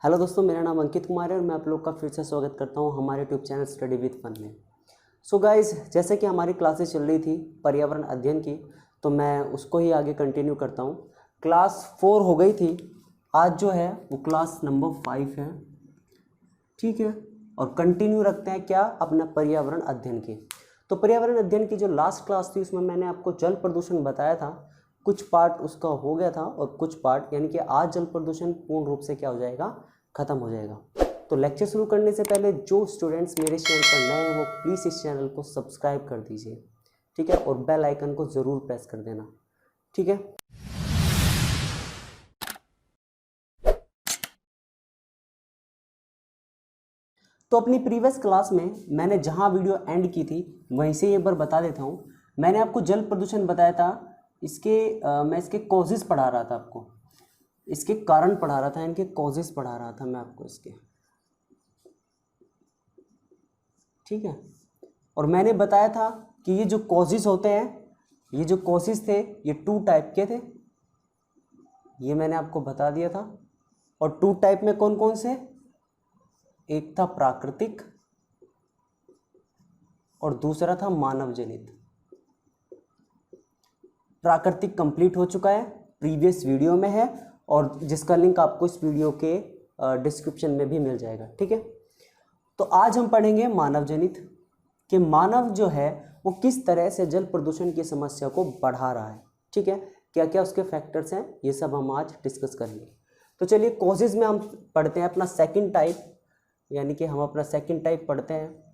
Hello दोस्तों, मेरा नाम अंकित कुमार है और मैं आप लोग का फिर से स्वागत करता हूं हमारे YouTube channel study with fun में। सो गाइस, जैसे कि हमारी क्लासेस चल रही थी पर्यावरण अध्ययन की, तो मैं उसको ही आगे कंटिन्यू करता हूं। क्लास 4 हो गई थी, आज जो है वो क्लास नंबर 5 है, ठीक है। और कंटिन्यू रखते हैं क्या, अपना पर्यावरण अध्ययन की। तो पर्यावरण अध्ययन की जो लास्ट क्लास थी उसमें मैंने आपको जल प्रदूषण बताया था, कुछ पार्ट उसका हो गया था और कुछ पार्ट, यानी कि आज जल प्रदूषण पूर्ण रूप से क्या हो जाएगा, खत्म हो जाएगा। तो लेक्चर शुरू करने से पहले जो स्टूडेंट्स मेरे चैनल पर नए हैं वो प्लीज़ इस चैनल को सब्सक्राइब कर दीजिए, ठीक है, और बेल आइकन को ज़रूर प्रेस कर देना, ठीक है। तो अपनी प्रीवियस क्लास में मैंने जहां वीडियो एंड की थी वहीं से एक बार बता देता हूं। मैंने आपको जल प्रदूषण बताया था, मैं इसके कॉजेज़ पढ़ा रहा था आपको, इसके कारण पढ़ा रहा था, इनके कॉजेज़ पढ़ा रहा था मैं आपको इसके, ठीक है। और मैंने बताया था कि ये जो कॉजेज़ होते हैं, ये जो कॉजेज़ थे ये 2 टाइप के थे, ये मैंने आपको बता दिया था। और 2 टाइप में कौन कौन से, एक था प्राकृतिक और दूसरा था मानव जनित। प्राकृतिक कंप्लीट हो चुका है, प्रीवियस वीडियो में है, और जिसका लिंक आपको इस वीडियो के डिस्क्रिप्शन में भी मिल जाएगा, ठीक है। तो आज हम पढ़ेंगे मानव जनित, कि मानव जो है वो किस तरह से जल प्रदूषण की समस्या को बढ़ा रहा है, ठीक है। क्या क्या उसके फैक्टर्स हैं, ये सब हम आज डिस्कस करेंगे। तो चलिए कॉजेज में हम पढ़ते हैं अपना सेकंड टाइप, यानी कि हम अपना सेकंड टाइप पढ़ते हैं,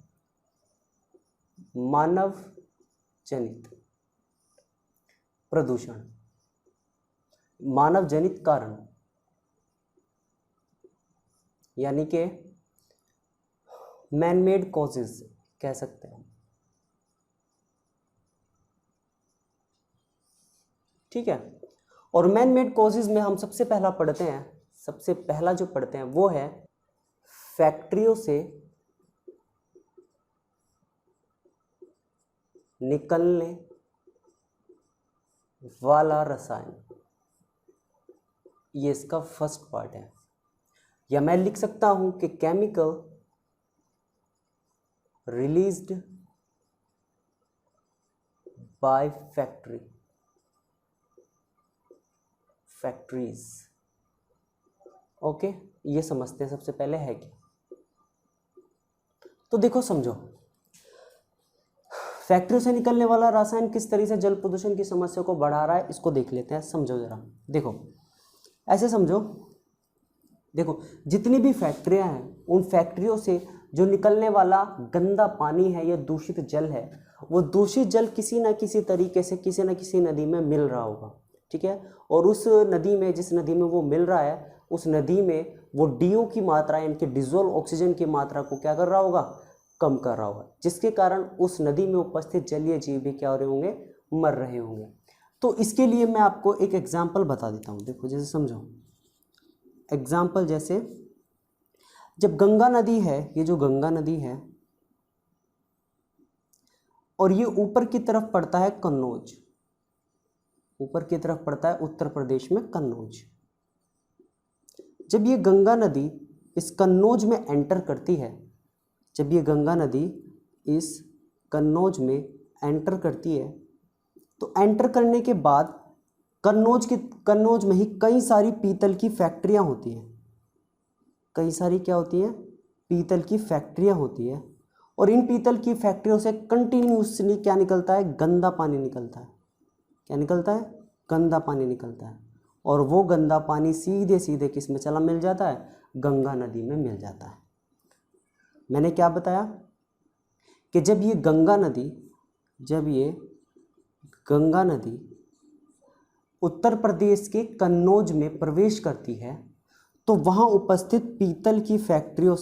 मानव जनित प्रदूषण, मानव जनित कारण, यानी कि मैन मेड कॉजेज कह सकते हैं, ठीक है। और मैन मेड कॉजेज में हम सबसे पहला पढ़ते हैं, सबसे पहला जो पढ़ते हैं वो है फैक्ट्रियों से निकलने वाला रसायन, ये इसका फर्स्ट पार्ट है। या मैं लिख सकता हूं कि chemical released by factories, okay. ये समझते हैं सबसे पहले है कि, तो देखो समझो, फैक्ट्रियों से निकलने वाला रासायन किस तरह से जल प्रदूषण की समस्या को बढ़ा रहा है, इसको देख लेते हैं, समझो जरा। देखो ऐसे समझो, देखो जितनी भी फैक्ट्रियां हैं उन फैक्ट्रियों से जो निकलने वाला गंदा पानी है या दूषित जल है, वो दूषित जल किसी ना किसी तरीके से किसी ना किसी नदी में मिल रहा होगा, ठीक है। और उस नदी में, जिस नदी में वो मिल रहा है, उस नदी में वो डीओ की मात्रा, इनके डिजोल्व ऑक्सीजन की मात्रा को क्या कर रहा होगा, कम कर रहा होगा, जिसके कारण उस नदी में उपस्थित जलीय जीव भी क्या हो रहे होंगे, मर रहे होंगे। तो इसके लिए मैं आपको एक एग्जाम्पल बता देता हूँ, देखो जैसे समझो, एग्जाम्पल जैसे जब गंगा नदी है, ये जो गंगा नदी है और ये ऊपर की तरफ पड़ता है कन्नौज, ऊपर की तरफ पड़ता है उत्तर प्रदेश में कन्नौज। जब ये गंगा नदी इस कन्नौज में एंटर करती है, जब ये गंगा नदी इस कन्नौज में एंटर करती है, तो एंटर करने के बाद कन्नौज में ही कई सारी पीतल की फैक्ट्रियां होती हैं, कई सारी क्या होती हैं, पीतल की फैक्ट्रियां होती है। और इन पीतल की फैक्ट्रियों से कंटिन्यूसली क्या निकलता है, गंदा पानी निकलता है। क्या निकलता है, गंदा पानी निकलता है। और वो गंदा पानी सीधे सीधे किस में चला मिल जाता है, गंगा नदी में मिल जाता है। मैंने क्या बताया कि जब ये गंगा नदी उत्तर प्रदेश के कन्नौज में प्रवेश करती है, तो वहां उपस्थित पीतल की फैक्ट्रियों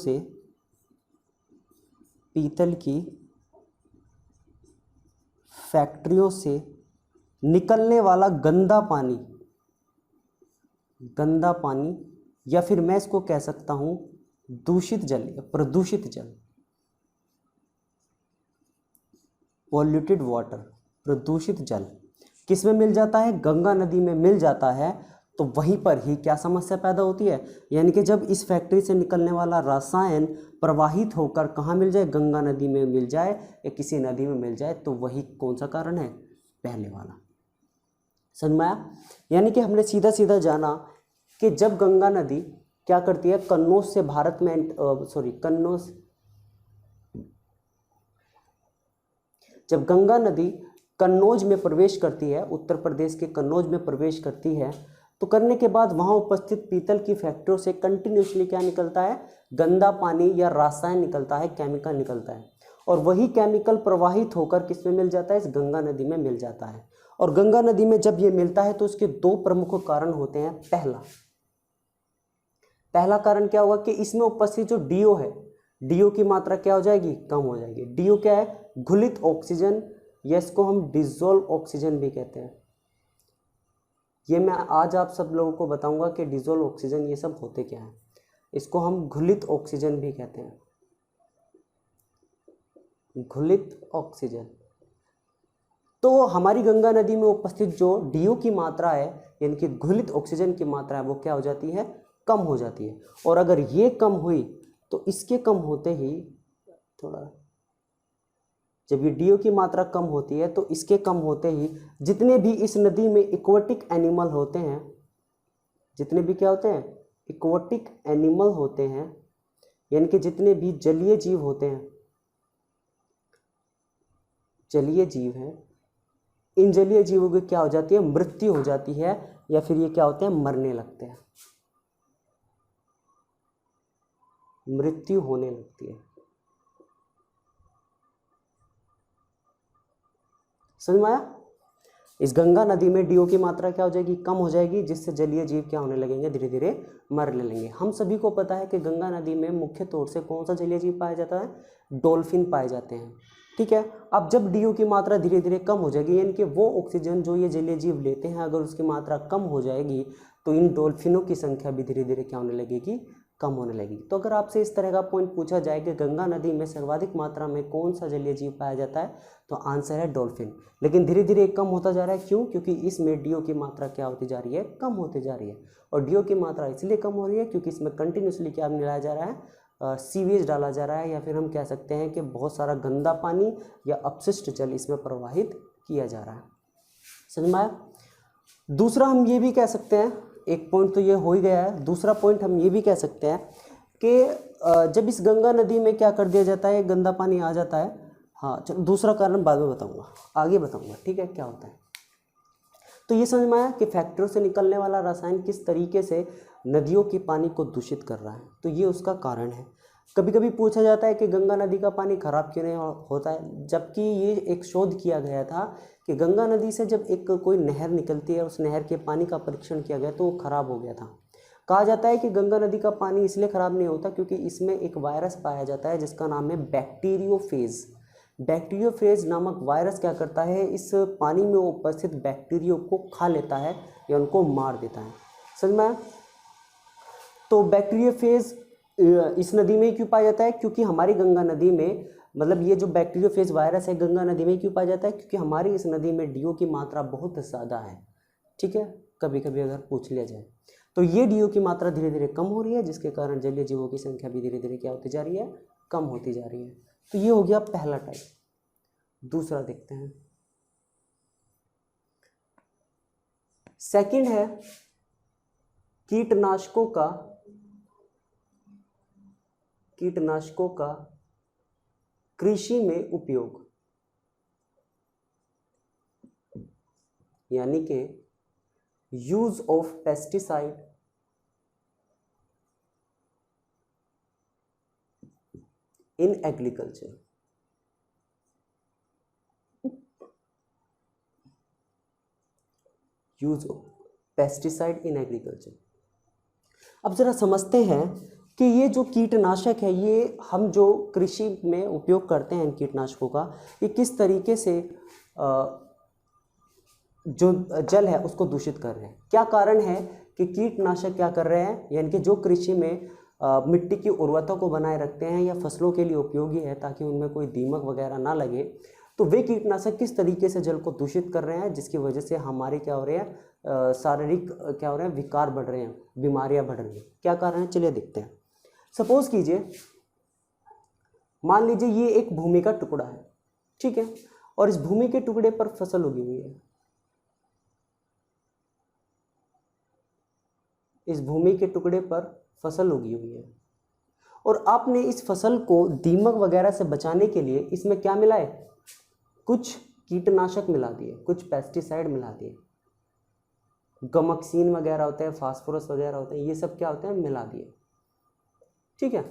से निकलने वाला गंदा पानी, या फिर मैं इसको कह सकता हूं दूषित जल, प्रदूषित जल, पॉल्यूटेड वाटर, प्रदूषित जल किस में मिल जाता है, गंगा नदी में मिल जाता है। तो वहीं पर ही क्या समस्या पैदा होती है, यानी कि जब इस फैक्ट्री से निकलने वाला रसायन प्रवाहित होकर कहाँ मिल जाए, गंगा नदी में मिल जाए या किसी नदी में मिल जाए, तो वही कौन सा कारण है, पहले वाला। समझ में आया? यानी कि हमने सीधा सीधा जाना कि जब गंगा नदी क्या करती है, कन्नौज से भारत में कन्नौज, जब गंगा नदी कन्नौज में प्रवेश करती है, उत्तर प्रदेश के कन्नौज में प्रवेश करती है, तो करने के बाद वहां उपस्थित पीतल की फैक्ट्रियों से कंटिन्यूसली क्या निकलता है, गंदा पानी या रसायन निकलता है, केमिकल निकलता है, और वही केमिकल प्रवाहित होकर किस में मिल जाता है, इस गंगा नदी में मिल जाता है। और गंगा नदी में जब ये मिलता है तो उसके दो प्रमुख कारण होते हैं। पहला कारण क्या होगा कि इसमें उपस्थित जो डीओ है, डीओ की मात्रा क्या हो जाएगी, कम हो जाएगी। डीओ क्या है, घुलित ऑक्सीजन, या इसको हम डिसॉल्व ऑक्सीजन भी कहते हैं। ये मैं आज आप सब लोगों को बताऊंगा कि डिसॉल्व ऑक्सीजन ये सब होते क्या है। इसको हम घुलित ऑक्सीजन भी कहते हैं, घुलित ऑक्सीजन। तो हमारी गंगा नदी में उपस्थित जो डीओ की मात्रा है, यानी कि घुलित ऑक्सीजन की मात्रा है, वो क्या हो जाती है, कम हो जाती है। और अगर ये कम हुई तो इसके कम होते ही जब ये डीओ की मात्रा कम होती है तो इसके कम होते ही जितने भी इस नदी में इक्वेटिक एनिमल होते हैं, जितने भी क्या होते हैं, इक्वेटिक एनिमल होते हैं, यानी कि जितने भी जलीय जीव होते हैं, जलीय जीव हैं, इन जलीय जीवों की क्या हो जाती है, मृत्यु हो जाती है, या फिर ये क्या होते हैं, मरने लगते हैं, मृत्यु होने लगती है। समझ में आया? इस गंगा नदी में डीओ की मात्रा क्या हो जाएगी, कम हो जाएगी, जिससे जलीय जीव क्या होने लगेंगे, धीरे धीरे मरने लगेंगे। हम सभी को पता है कि गंगा नदी में मुख्य तौर से कौन सा जलीय जीव पाया जाता है, डॉल्फिन पाए जाते हैं। ठीक है, अब जब डीओ की मात्रा धीरे धीरे कम हो जाएगी, यानी कि वो ऑक्सीजन जो ये जलीय जीव लेते हैं, अगर उसकी मात्रा कम हो जाएगी तो इन डॉल्फिनों की संख्या भी धीरे धीरे क्या होने लगेगी, कम होने लगेगी। तो अगर आपसे इस तरह का पॉइंट पूछा जाए कि गंगा नदी में सर्वाधिक मात्रा में कौन सा जलीय जीव पाया जाता है, तो आंसर है डॉल्फिन। लेकिन धीरे धीरे कम होता जा रहा है, क्यों? क्योंकि इसमें डीओ की मात्रा क्या होती जा रही है, कम होती जा रही है। और डीओ की मात्रा इसलिए कम हो रही है क्योंकि इसमें कंटिन्यूसली क्या मिलाया जा रहा है, सीवेज डाला जा रहा है, या फिर हम कह सकते हैं कि बहुत सारा गंदा पानी या अपशिष्ट जल इसमें प्रवाहित किया जा रहा है। समझ में आया? दूसरा हम ये भी कह सकते हैं, एक पॉइंट तो ये हो ही गया है, दूसरा पॉइंट हम ये भी कह सकते हैं कि जब इस गंगा नदी में क्या कर दिया जाता है, गंदा पानी आ जाता है। हाँ चलो, दूसरा कारण बाद में बताऊंगा, आगे बताऊंगा, ठीक है, क्या होता है। तो ये समझ में आया कि फैक्ट्रियों से निकलने वाला रसायन किस तरीके से नदियों के पानी को दूषित कर रहा है, तो ये उसका कारण है। कभी कभी पूछा जाता है कि गंगा नदी का पानी खराब क्यों नहीं होता है, जबकि ये एक शोध किया गया था कि गंगा नदी से जब एक कोई नहर निकलती है, उस नहर के पानी का परीक्षण किया गया तो वो खराब हो गया था। कहा जाता है कि गंगा नदी का पानी इसलिए खराब नहीं होता क्योंकि इसमें एक वायरस पाया जाता है जिसका नाम है बैक्टीरियोफेज। बैक्टीरियोफेज नामक वायरस क्या करता है, इस पानी में उपस्थित बैक्टीरियो को खा लेता है या उनको मार देता है। समझ में आया? तो बैक्टीरियोफेज इस नदी में क्यों पाया जाता है, क्योंकि हमारी गंगा नदी में, मतलब ये जो बैक्टीरियोफेज वायरस है गंगा नदी में क्यों पाया जाता है, क्योंकि हमारी इस नदी में डीओ की मात्रा बहुत ज़्यादा है। ठीक है, कभी कभी अगर पूछ लिया जाए तो ये डीओ की मात्रा धीरे धीरे कम हो रही है, जिसके कारण जलीय जीवों की संख्या भी धीरे धीरे क्या होती जा रही है, कम होती जा रही है। तो ये हो गया पहला टाइप। दूसरा देखते हैं, सेकंड है कीटनाशकों का कृषि में उपयोग, यानी कि use of pesticide in agriculture. Use of pesticide in agriculture. अब जरा समझते हैं कि ये जो कीटनाशक है, ये हम जो कृषि में उपयोग करते हैं इन कीटनाशकों का, ये किस तरीके से जो जल है उसको दूषित कर रहे हैं। क्या कारण है कि कीटनाशक क्या कर रहे हैं, यानी कि जो कृषि में मिट्टी की उर्वरता को बनाए रखते हैं या फसलों के लिए उपयोगी है ताकि उनमें कोई दीमक वगैरह ना लगे, तो वे कीटनाशक किस तरीके से जल को दूषित कर रहे हैं, जिसकी वजह से हमारे क्या हो रहे हैं, शारीरिक क्या हो रहे हैं, विकार बढ़ रहे हैं, बीमारियां बढ़ रही हैं। क्या कारण है, चलिए देखते हैं। सपोज कीजिए, मान लीजिए ये एक भूमि का टुकड़ा है, ठीक है, और इस भूमि के टुकड़े पर फसल उगी हुई है। इस भूमि के टुकड़े पर फसल उगी हुई है और आपने इस फसल को दीमक वगैरह से बचाने के लिए इसमें क्या मिलाए, कुछ कीटनाशक मिला दिए, कुछ पेस्टिसाइड मिला दिए, गमकसीन वगैरह होते हैं, फास्फोरस वगैरह होते हैं, ये सब क्या होते हैं, मिला दिए, ठीक है।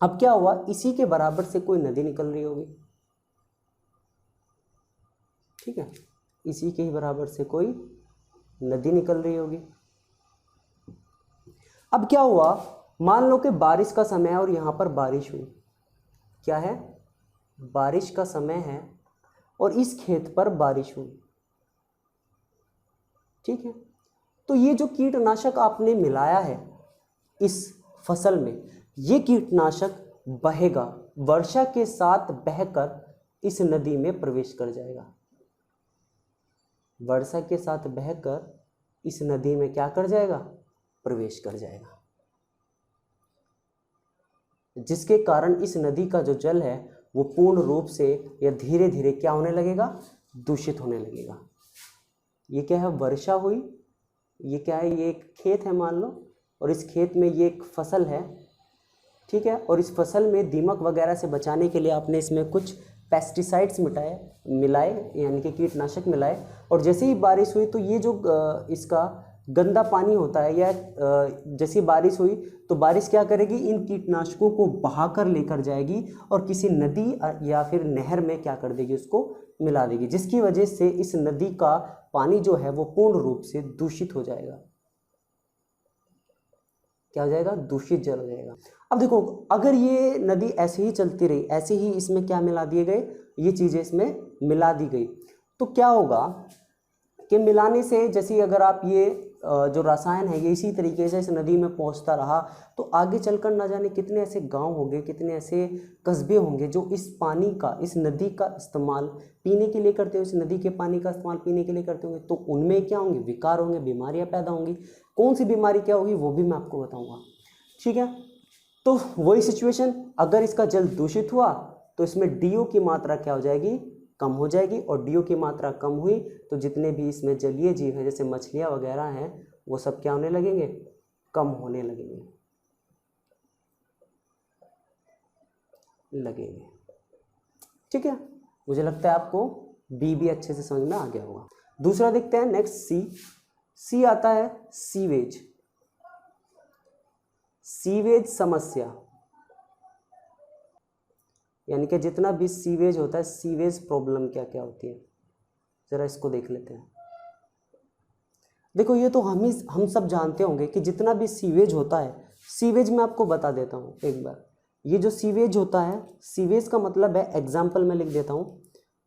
अब क्या हुआ, इसी के बराबर से कोई नदी निकल रही होगी, ठीक है, इसी के ही बराबर से कोई नदी निकल रही होगी। अब क्या हुआ, मान लो कि बारिश का समय है और यहां पर बारिश हुई, क्या है, बारिश का समय है और इस खेत पर बारिश हुई, ठीक है। तो ये जो कीटनाशक आपने मिलाया है इस फसल में, ये कीटनाशक बहेगा, वर्षा के साथ बहकर इस नदी में प्रवेश कर जाएगा, वर्षा के साथ बहकर इस नदी में क्या कर जाएगा, प्रवेश कर जाएगा, जिसके कारण इस नदी का जो जल है वो पूर्ण रूप से या धीरे धीरे क्या होने लगेगा, दूषित होने लगेगा। ये क्या है, वर्षा हुई, ये क्या है, ये एक खेत है मान लो, और इस खेत में ये एक फसल है, ठीक है, और इस फसल में दीमक वगैरह से बचाने के लिए आपने इसमें कुछ पेस्टिसाइड्स मिलाए, यानी कि कीटनाशक मिलाए, और जैसे ही बारिश हुई तो ये जो इसका गंदा पानी होता है, या जैसी बारिश हुई तो बारिश क्या करेगी, इन कीटनाशकों को बहाकर लेकर जाएगी और किसी नदी या फिर नहर में क्या कर देगी, उसको मिला देगी, जिसकी वजह से इस नदी का पानी जो है वो पूर्ण रूप से दूषित हो जाएगा। क्या हो जाएगा, दूषित जल हो जाएगा। अब देखो, अगर ये नदी ऐसे ही चलती रही, ऐसे ही इसमें क्या मिला दिए गए, ये चीजें इसमें मिला दी गई, तो क्या होगा कि मिलाने से, जैसे अगर आप ये जो रसायन है ये इसी तरीके से इस नदी में पहुंचता रहा तो आगे चलकर ना जाने कितने ऐसे गांव होंगे, कितने ऐसे कस्बे होंगे जो इस पानी का, इस नदी का इस्तेमाल पीने के लिए करते हो, इस नदी के पानी का इस्तेमाल पीने के लिए करते होंगे, तो उनमें क्या होंगे, विकार होंगे, बीमारियां पैदा होंगी। कौन सी बीमारी क्या होगी वो भी मैं आपको बताऊँगा, ठीक है। तो वही सिचुएशन, अगर इसका जल दूषित हुआ तो इसमें DO की मात्रा क्या हो जाएगी, कम हो जाएगी, और DO की मात्रा कम हुई तो जितने भी इसमें जलीय जीव हैं जैसे मछलियां वगैरह हैं वो सब क्या होने लगेंगे, कम होने लगेंगे। ठीक है, मुझे लगता है आपको बी भी अच्छे से समझ में आ गया होगा। दूसरा देखते हैं, नेक्स्ट सी आता है सीवेज। सीवेज समस्या, यानी कि जितना भी सीवेज होता है, सीवेज प्रॉब्लम क्या क्या होती है, जरा इसको देख लेते हैं। देखो, ये तो हम सब जानते होंगे कि जितना भी सीवेज होता है, सीवेज मैं आपको बता देता हूँ एक बार। ये जो सीवेज होता है, सीवेज का मतलब है, एग्जाम्पल में लिख देता हूँ,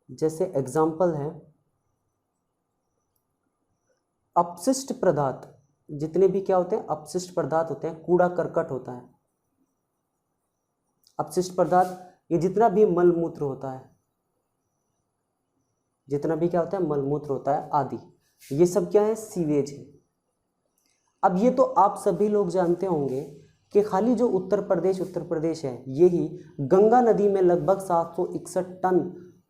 जैसे एग्जाम्पल है अपशिष्ट पदार्थ, जितने भी क्या होते हैं, अपशिष्ट पदार्थ होते हैं, कूड़ा करकट होता है, अपशिष्ट पदार्थ, ये जितना भी मलमूत्र होता है, जितना भी क्या होता है, मलमूत्र होता है आदि, ये सब क्या है, सीवेज है। अब ये तो आप सभी लोग जानते होंगे कि खाली जो उत्तर प्रदेश है, यही गंगा नदी में लगभग 761 टन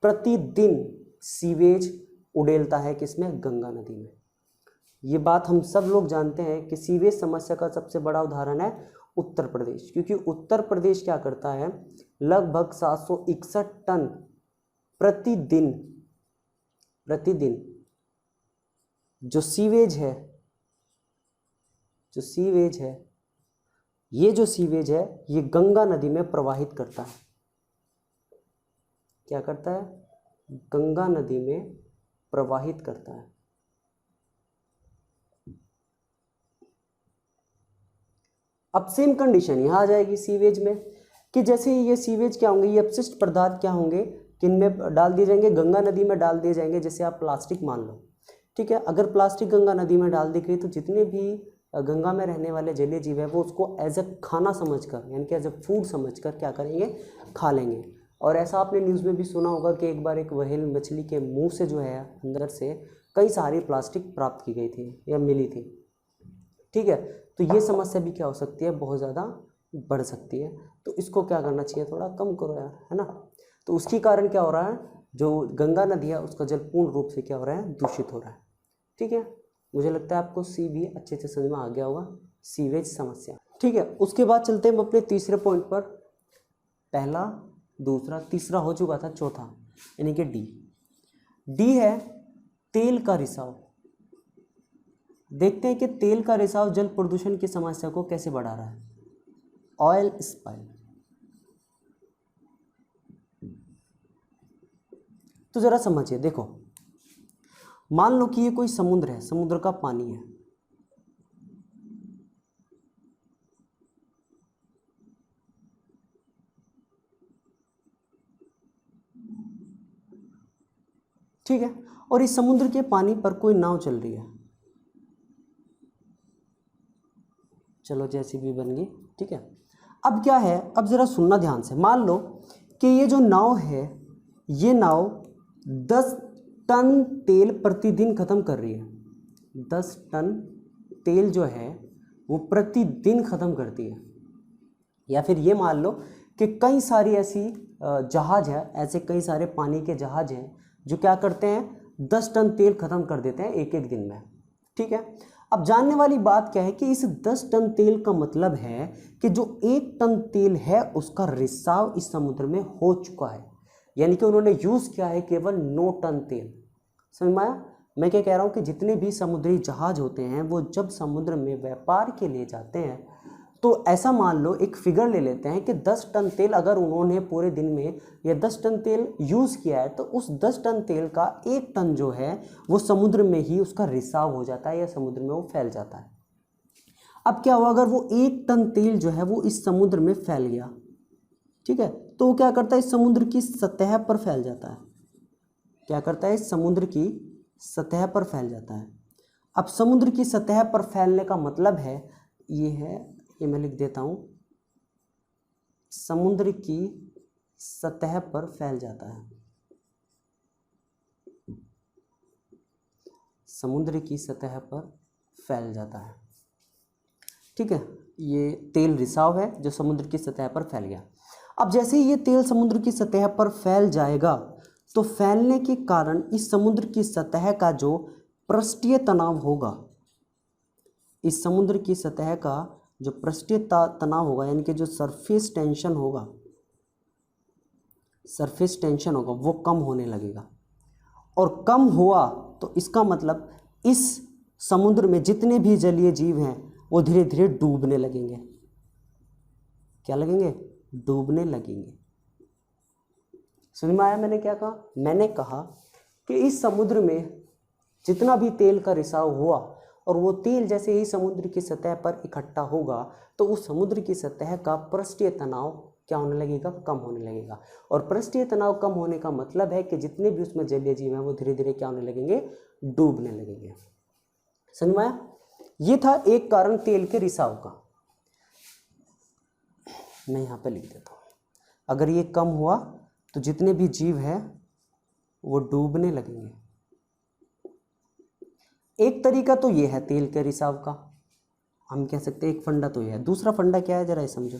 प्रतिदिन सीवेज उड़ेलता है, किसमें, गंगा नदी में। ये बात हम सब लोग जानते हैं कि सीवेज समस्या का सबसे बड़ा उदाहरण है उत्तर प्रदेश, क्योंकि उत्तर प्रदेश क्या करता है, लगभग 761 टन प्रतिदिन जो सीवेज है, ये जो सीवेज है ये गंगा नदी में प्रवाहित करता है। क्या करता है, गंगा नदी में प्रवाहित करता है। अब सेम कंडीशन यहाँ आ जाएगी सीवेज में, कि जैसे ये सीवेज क्या होंगे, ये अपशिष्ट पदार्थ क्या होंगे, किन में डाल दिए जाएंगे, गंगा नदी में डाल दिए जाएंगे। जैसे आप प्लास्टिक मान लो, ठीक है, अगर प्लास्टिक गंगा नदी में डाल दी गई तो जितने भी गंगा में रहने वाले जलीय जीव है वो उसको एज अ खाना समझकर, यानी कि एज अ फूड समझकर क्या करेंगे, खा लेंगे। और ऐसा आपने न्यूज़ में भी सुना होगा कि एक बार एक व्हेल मछली के मुंह से जो है अंदर से कई सारी प्लास्टिक प्राप्त की गई थी या मिली थी। ठीक है, तो ये समस्या भी क्या हो सकती है, बहुत ज़्यादा बढ़ सकती है। तो इसको क्या करना चाहिए, थोड़ा कम करो यार, है ना। तो उसके कारण क्या हो रहा है, जो गंगा नदी है उसका जल पूर्ण रूप से क्या हो रहा है, दूषित हो रहा है। ठीक है, मुझे लगता है आपको सी भी अच्छे से समझ में आ गया होगा, सीवेज समस्या। ठीक है, उसके बाद चलते हैं हम अपने तीसरे पॉइंट पर। पहला, दूसरा, तीसरा हो चुका था, चौथा यानी कि डी। डी है तेल का रिसाव। देखते हैं कि तेल का रिसाव जल प्रदूषण की समस्या को कैसे बढ़ा रहा है। ऑयल स्पाइल। तो जरा समझिए, देखो मान लो कि ये कोई समुद्र है, समुद्र का पानी है। ठीक है, और इस समुद्र के पानी पर कोई नाव चल रही है। चलो जैसी भी बन गई। ठीक है, अब क्या है, अब जरा सुनना ध्यान से। मान लो कि ये जो नाव है, ये नाव 10 टन तेल प्रतिदिन खत्म कर रही है। 10 टन तेल जो है वो प्रतिदिन खत्म करती है। या फिर ये मान लो कि कई सारी ऐसी जहाज है, ऐसे कई सारे पानी के जहाज हैं जो क्या करते हैं, 10 टन तेल खत्म कर देते हैं एक एक दिन में। ठीक है, अब जानने वाली बात क्या है कि इस 10 टन तेल का मतलब है कि जो 1 टन तेल है उसका रिसाव इस समुद्र में हो चुका है, यानी कि उन्होंने यूज किया है केवल 9 टन तेल। समझ में आया मैं क्या कह रहा हूं कि जितने भी समुद्री जहाज होते हैं वो जब समुद्र में व्यापार के लिए जाते हैं तो ऐसा मान लो एक फिगर ले लेते हैं कि 10 टन तेल अगर उन्होंने पूरे दिन में या 10 टन तेल यूज़ किया है तो उस 10 टन तेल का 1 टन जो है वो समुद्र में ही उसका रिसाव हो जाता है या समुद्र में वो फैल जाता है। अब क्या हुआ, अगर वो 1 टन तेल जो है वो इस समुद्र में फैल गया, ठीक है, तो वो क्या करता है, इस समुद्र की सतह पर फैल जाता है। क्या करता है, इस समुद्र की सतह पर फैल जाता है। अब समुद्र की सतह पर फैलने का मतलब है, ये मैं लिख देता हूं, समुद्र की सतह पर फैल जाता है। समुद्र की सतह पर फैल जाता है। ठीक है, ये तेल रिसाव है जो समुद्र की सतह पर फैल गया। अब जैसे ही ये तेल समुद्र की सतह पर फैल जाएगा तो फैलने के कारण इस समुद्र की सतह का जो पृष्ठीय तनाव होगा, इस समुद्र की सतह का जो पृष्ठीय तनाव होगा यानी कि जो सरफेस टेंशन होगा, सरफेस टेंशन होगा वो कम होने लगेगा। और कम हुआ तो इसका मतलब इस समुद्र में जितने भी जलीय जीव हैं वो धीरे धीरे डूबने लगेंगे। क्या लगेंगे, डूबने लगेंगे। समझ में आया मैंने क्या कहा, मैंने कहा कि इस समुद्र में जितना भी तेल का रिसाव हुआ और वो तेल जैसे ही समुद्र की सतह पर इकट्ठा होगा तो उस समुद्र की सतह का पृष्ठीय तनाव क्या होने लगेगा, कम होने लगेगा। और पृष्ठीय तनाव कम होने का मतलब है कि जितने भी उसमें जलीय जीव हैं वो धीरे धीरे क्या होने लगेंगे, डूबने लगेंगे। समझ में आया, ये था एक कारण तेल के रिसाव का। मैं यहाँ पे लिख देता हूँ, अगर ये कम हुआ तो जितने भी जीव हैं वो डूबने लगेंगे। एक तरीका तो ये है तेल के रिसाव का, हम कह सकते हैं एक फंडा तो ये है। दूसरा फंडा क्या है, जरा ये समझो।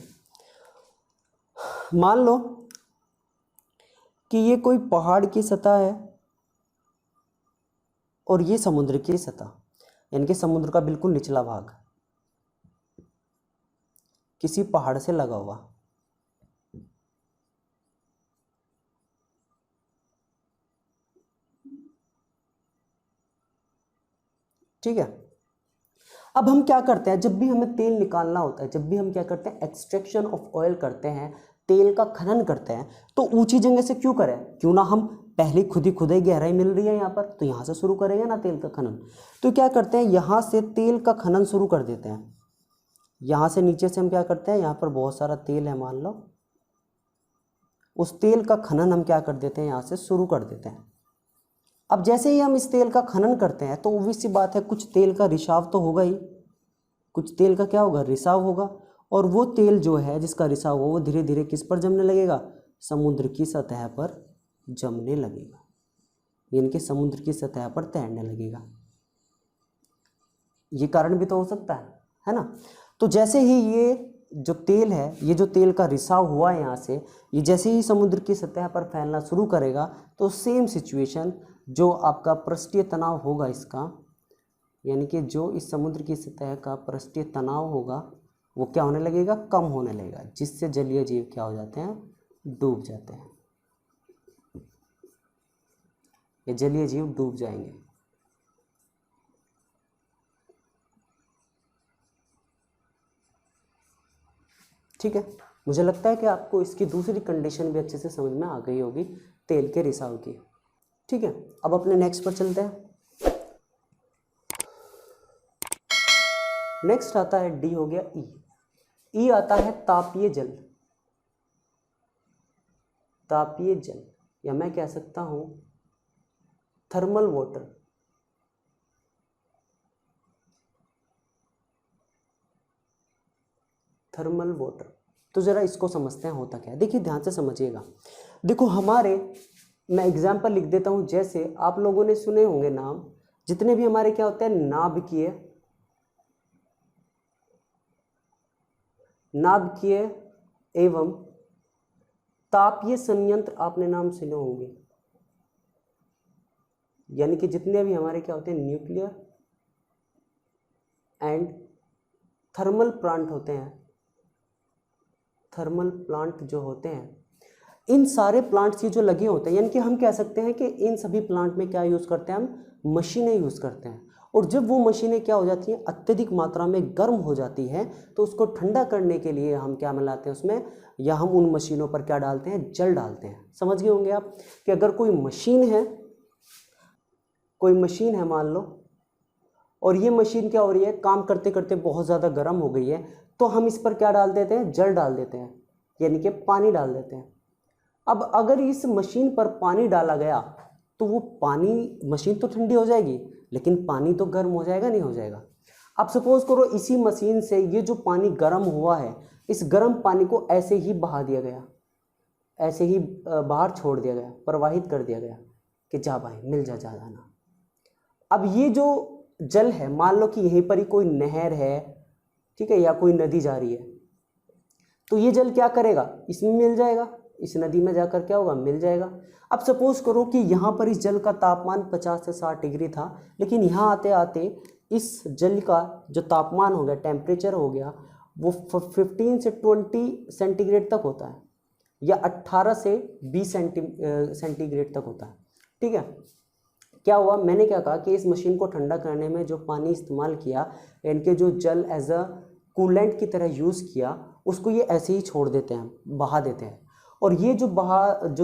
मान लो कि ये कोई पहाड़ की सतह है और ये समुद्र की सतह, यानी कि समुद्र का बिल्कुल निचला भाग किसी पहाड़ से लगा हुआ। ठीक है, अब हम क्या करते हैं, जब भी हमें तेल निकालना होता है, जब भी हम क्या करते हैं, एक्सट्रैक्शन ऑफ ऑयल करते हैं, तेल का खनन करते हैं, तो ऊंची जगह से क्यों करें, क्यों ना हम पहले खुदाई गहराई मिल रही है यहाँ पर तो यहाँ से शुरू करेंगे ना तेल का खनन। तो क्या करते हैं, यहाँ से तेल का खनन शुरू कर देते हैं। यहाँ से नीचे से हम क्या करते हैं, यहाँ पर बहुत सारा तेल है मान लो, उस तेल का खनन हम क्या कर देते हैं, यहाँ से शुरू कर देते हैं। अब जैसे ही हम इस तेल का खनन करते हैं तो obvious सी बात है कुछ तेल का रिसाव तो होगा ही, कुछ तेल का क्या होगा, रिसाव होगा। और वो तेल जो है जिसका रिसाव हो वो धीरे धीरे किस पर जमने लगेगा, समुद्र की सतह पर जमने लगेगा। यानी कि समुद्र की सतह पर तैरने लगेगा। ये कारण भी तो हो सकता है ना। तो जैसे ही ये जो तेल है, ये जो तेल का रिसाव हुआ है यहाँ से, ये जैसे ही समुद्र की सतह पर फैलना शुरू करेगा तो सेम सिचुएशन, जो आपका पृष्ठीय तनाव होगा इसका, यानी कि जो इस समुद्र की सतह का पृष्ठीय तनाव होगा वो क्या होने लगेगा, कम होने लगेगा, जिससे जलीय जीव क्या हो जाते हैं, डूब जाते हैं। ये जलीय जीव डूब जाएंगे। ठीक है, मुझे लगता है कि आपको इसकी दूसरी कंडीशन भी अच्छे से समझ में आ गई होगी, तेल के रिसाव की। ठीक है, अब अपने नेक्स्ट पर चलते हैं। नेक्स्ट आता है डी, हो गया ई। ई आता है तापीय जल। तापीय जल, या मैं कह सकता हूं थर्मल वाटर। थर्मल वाटर, तो जरा इसको समझते हैं होता क्या है। देखिए ध्यान से समझिएगा। देखो हमारे, मैं एग्जाम्पल लिख देता हूं, जैसे आप लोगों ने सुने होंगे नाम, जितने भी हमारे क्या होते हैं, नाभिकीय एवं तापीय संयंत्र, आपने नाम सुने होंगे। यानी कि जितने भी हमारे क्या होते हैं, न्यूक्लियर एंड थर्मल प्लांट होते हैं, थर्मल प्लांट जो होते हैं, इन सारे प्लांट्स ये जो लगे होते हैं, यानी कि हम कह सकते हैं कि इन सभी प्लांट में क्या यूज़ करते हैं, हम मशीनें यूज़ करते हैं। और जब वो मशीनें क्या हो जाती हैं, अत्यधिक मात्रा में गर्म हो जाती हैं, तो उसको ठंडा करने के लिए हम क्या मिलाते हैं उसमें, या हम उन मशीनों पर क्या डालते हैं, जल डालते हैं। समझ गए होंगे आप कि अगर कोई मशीन है मान लो, और ये मशीन क्या हो रही है, काम करते करते बहुत ज़्यादा गर्म हो गई है, तो हम इस पर क्या डाल देते हैं, जल डाल देते हैं, यानी कि पानी डाल देते हैं। अब अगर इस मशीन पर पानी डाला गया तो वो पानी, मशीन तो ठंडी हो जाएगी लेकिन पानी तो गर्म हो जाएगा, नहीं हो जाएगा। अब सपोज करो इसी मशीन से ये जो पानी गर्म हुआ है, इस गर्म पानी को ऐसे ही बहा दिया गया, ऐसे ही बाहर छोड़ दिया गया, प्रवाहित कर दिया गया कि जा भाई मिल जा जाना। अब ये जो जल है, मान लो कि यहीं पर ही कोई नहर है, ठीक है, या कोई नदी जा रही है, तो ये जल क्या करेगा, इसमें मिल जाएगा, इस नदी में जाकर क्या होगा, मिल जाएगा। अब सपोज करो कि यहाँ पर इस जल का तापमान 50 से 60 डिग्री था, लेकिन यहाँ आते आते इस जल का जो तापमान हो गया, टेम्परेचर हो गया, वो 15 से 20 सेंटीग्रेड तक होता है, या 18 से 20 सेंटीग्रेड तक होता है। ठीक है, क्या हुआ, मैंने क्या कहा कि इस मशीन को ठंडा करने में जो पानी इस्तेमाल किया, इनके जो जल एज अ कूलेंट की तरह यूज़ किया, उसको ये ऐसे ही छोड़ देते हैं, बहा देते हैं। और ये जो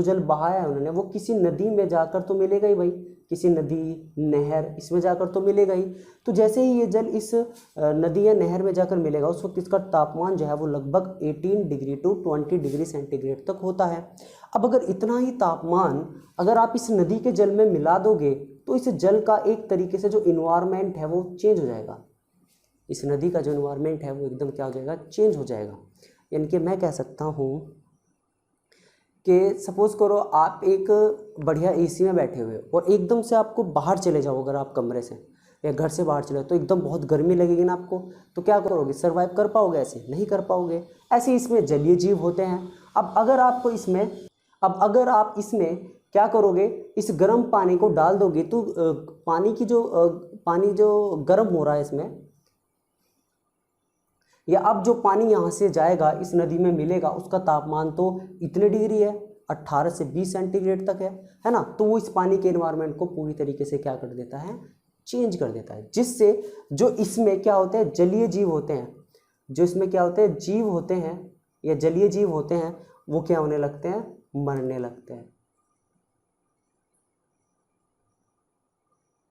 जल बहाया है उन्होंने, वो किसी नदी में जाकर तो मिलेगा ही भाई, किसी नदी, नहर, इसमें जाकर तो मिलेगा ही। तो जैसे ही ये जल इस नदी या नहर में जाकर मिलेगा, उस वक्त इसका तापमान जो है वो लगभग 18 डिग्री टू 20 डिग्री सेंटीग्रेड तक होता है। अब अगर इतना ही तापमान अगर आप इस नदी के जल में मिला दोगे, तो इस जल का एक तरीके से जो इन्वायरमेंट है वो चेंज हो जाएगा। इस नदी का जो इन्वायरमेंट है वो एकदम क्या हो जाएगा, चेंज हो जाएगा। यानी कि मैं कह सकता हूँ कि सपोज करो आप एक बढ़िया एसी में बैठे हुए हो और एकदम से आपको बाहर चले जाओ, अगर आप कमरे से या घर से बाहर चले तो एकदम बहुत गर्मी लगेगी ना आपको, तो क्या करोगे, सर्वाइव कर पाओगे, ऐसे नहीं कर पाओगे। ऐसे इसमें जलीय जीव होते हैं। अब अगर आप इसमें क्या करोगे, इस गर्म पानी को डाल दोगे, तो पानी जो गर्म हो रहा है इसमें, या अब जो पानी यहाँ से जाएगा इस नदी में मिलेगा, उसका तापमान तो इतने डिग्री है, 18 से 20 सेंटीग्रेड तक है ना। तो वो इस पानी के एनवायरनमेंट को पूरी तरीके से क्या कर देता है, चेंज कर देता है, जिससे जो इसमें क्या होते हैं, जलीय जीव होते हैं, जो इसमें क्या होते हैं, जीव होते हैं या जलीय जीव होते हैं, वो क्या होने लगते हैं, मरने लगते हैं,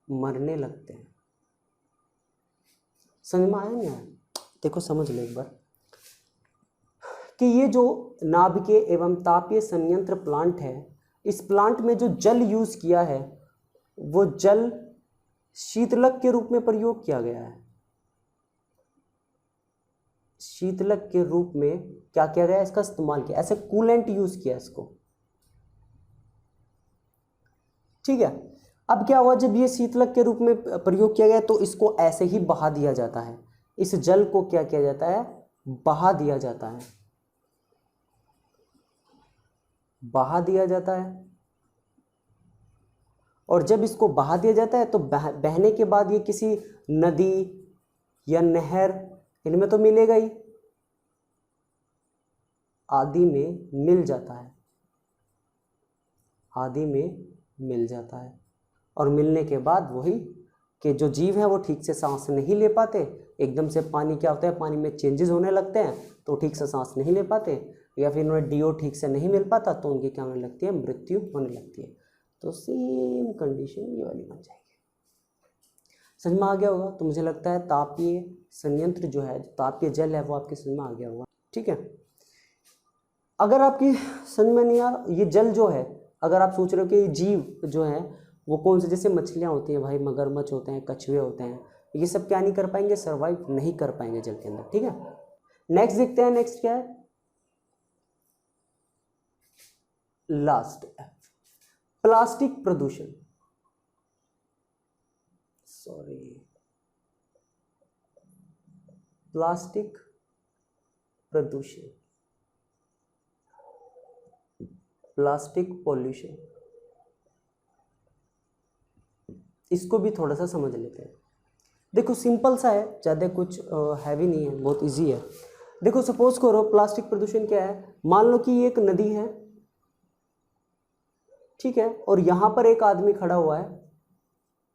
मरने लगते हैं। समझ में आया नहीं आया? देखो समझ लो एक बार कि ये जो नाभिकीय एवं तापीय संयंत्र प्लांट है, इस प्लांट में जो जल यूज किया है वो जल शीतलक के रूप में प्रयोग किया गया है। शीतलक के रूप में क्या किया गया, इसका इस्तेमाल किया, ऐसे कूलेंट यूज किया इसको। ठीक है, अब क्या हुआ, जब ये शीतलक के रूप में प्रयोग किया गया तो इसको ऐसे ही बहा दिया जाता है, इस जल को क्या किया जाता है, बहा दिया जाता है, बहा दिया जाता है। और जब इसको बहा दिया जाता है तो बहने के बाद ये किसी नदी या नहर, इनमें तो मिलेगा ही, आदि में मिल जाता है, आदि में मिल जाता है। और मिलने के बाद वही कि जो जीव हैं वो ठीक से सांस नहीं ले पाते, एकदम से पानी क्या होता है, पानी में चेंजेस होने लगते हैं तो ठीक से सांस नहीं ले पाते, या फिर उन्हें डीओ ठीक से नहीं मिल पाता तो उनकी क्या होने लगती है, मृत्यु होने लगती है। तो सेम कंडीशन ये वाली बन जाएगी। समझ में आ गया होगा। तो मुझे लगता है तापीय संयंत्र जो है, तापीय जल है, वो आपके समझ में आ गया होगा। ठीक है, अगर आपकी समझ में नहीं आ रहा, ये जल जो है, अगर आप सोच रहे हो कि ये जीव जो है वो कौन से, जैसे मछलियाँ होती हैं भाई, मगरमच्छ होते हैं, कछुए होते हैं, ये सब क्या नहीं कर पाएंगे, सर्वाइव नहीं कर पाएंगे जल के अंदर। ठीक है, नेक्स्ट देखते हैं, नेक्स्ट क्या है, लास्ट प्लास्टिक प्रदूषण। सॉरी, प्लास्टिक प्रदूषण, प्लास्टिक पॉल्यूशन, इसको भी थोड़ा सा समझ लेते हैं। देखो सिंपल सा है, ज़्यादा कुछ हैवी नहीं है, बहुत इजी है। देखो सपोज करो प्लास्टिक प्रदूषण क्या है, मान लो कि ये एक नदी है, ठीक है, और यहाँ पर एक आदमी खड़ा हुआ है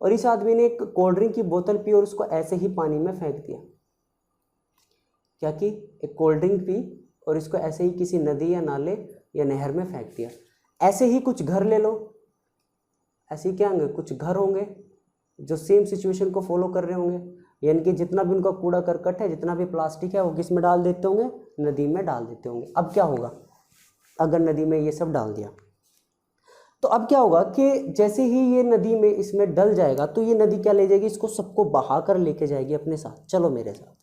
और इस आदमी ने एक कोल्ड ड्रिंक की बोतल पी और उसको ऐसे ही पानी में फेंक दिया। क्या कि एक कोल्ड ड्रिंक पी और इसको ऐसे ही किसी नदी या नाले या नहर में फेंक दिया। ऐसे ही कुछ घर ले लो, ऐसे ही क्या होंगे, कुछ घर होंगे जो सेम सिचुएशन को फॉलो कर रहे होंगे, यानी कि जितना भी उनका कूड़ा करकट है, जितना भी प्लास्टिक है, वो किस में डाल देते होंगे, नदी में डाल देते होंगे। अब क्या होगा, अगर नदी में ये सब डाल दिया तो अब क्या होगा कि जैसे ही ये नदी में इसमें डल जाएगा तो ये नदी क्या ले जाएगी, इसको सबको बहा कर लेके जाएगी अपने साथ। चलो मेरे साथ,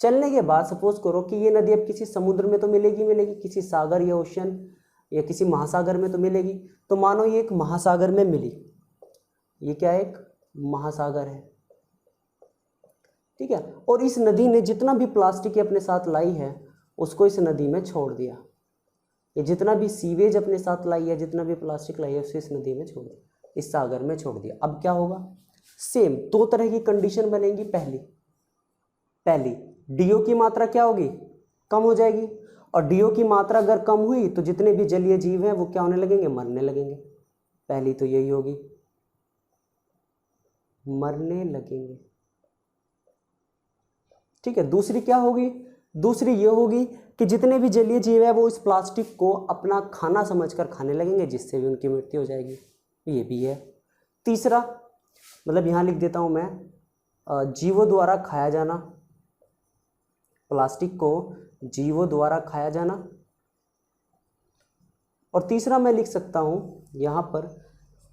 चलने के बाद सपोज करो कि ये नदी अब किसी समुद्र में तो मिलेगी, किसी सागर या ओशन या किसी महासागर में तो मिलेगी। तो मानो ये एक महासागर में मिली, ये क्या है, एक महासागर है, ठीक है, और इस नदी ने जितना भी प्लास्टिक अपने साथ लाई है उसको इस नदी में छोड़ दिया, ये जितना भी सीवेज अपने साथ लाई है, जितना भी प्लास्टिक लाई है उसे इस नदी में छोड़ दिया, इस सागर में छोड़ दिया। अब क्या होगा, सेम दो तरह की कंडीशन बनेगी। पहली डीओ की मात्रा क्या होगी, कम हो जाएगी, और डीओ की मात्रा अगर कम हुई तो जितने भी जलीय जीव हैं वो क्या होने लगेंगे, मरने लगेंगे। पहली तो यही होगी, मरने लगेंगे, ठीक है। दूसरी क्या होगी, दूसरी ये होगी कि जितने भी जलीय जीव है वो इस प्लास्टिक को अपना खाना समझकर खाने लगेंगे, जिससे भी उनकी मृत्यु हो जाएगी। ये भी है। तीसरा, मतलब यहाँ लिख देता हूँ मैं, जीवों द्वारा खाया जाना, प्लास्टिक को जीवों द्वारा खाया जाना। और तीसरा मैं लिख सकता हूँ यहाँ पर,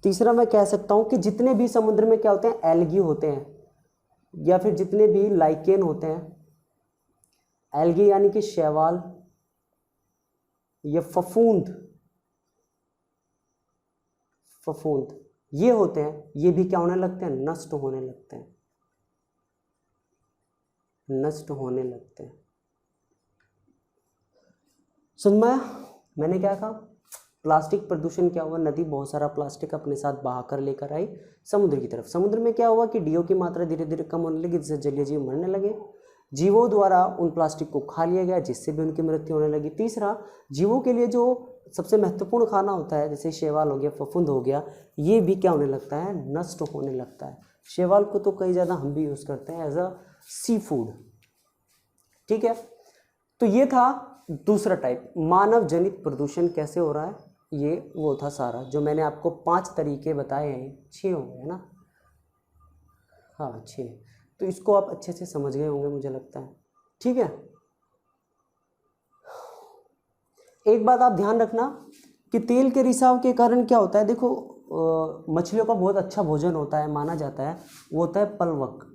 तीसरा मैं कह सकता हूँ कि जितने भी समुद्र में क्या होते हैं, एल्गी होते हैं, या फिर जितने भी लाइकेन होते हैं, एल्गी यानी कि शैवाल या फफूंद ये होते हैं, ये भी क्या होने लगते हैं, नष्ट होने लगते हैं, नष्ट होने लगते हैं। सुन में मैंने क्या कहा, प्लास्टिक प्रदूषण क्या हुआ, नदी बहुत सारा प्लास्टिक अपने साथ बहाकर लेकर आई समुद्र की तरफ। समुद्र में क्या हुआ कि डीओ की मात्रा धीरे धीरे कम होने लगी, जिससे जलीय जीव मरने लगे। जीवों द्वारा उन प्लास्टिक को खा लिया गया, जिससे भी उनकी मृत्यु होने लगी। तीसरा, जीवों के लिए जो सबसे महत्वपूर्ण खाना होता है, जैसे शैवाल हो गया, फफूंद हो गया, ये भी क्या होने लगता है, नष्ट होने लगता है। शैवाल को तो कई ज़्यादा हम भी यूज़ करते हैं एज अ सी फूड, ठीक है। तो ये था दूसरा टाइप, मानव जनित प्रदूषण कैसे हो रहा है, ये वो था सारा जो मैंने आपको 5 तरीके बताए हैं, 6 हो गए ना, हाँ 6। तो इसको आप अच्छे से समझ गए होंगे मुझे लगता है, ठीक है। एक बात आप ध्यान रखना कि तेल के रिसाव के कारण क्या होता है, देखो मछलियों का बहुत अच्छा भोजन होता है, माना जाता है, वो होता है पलवक।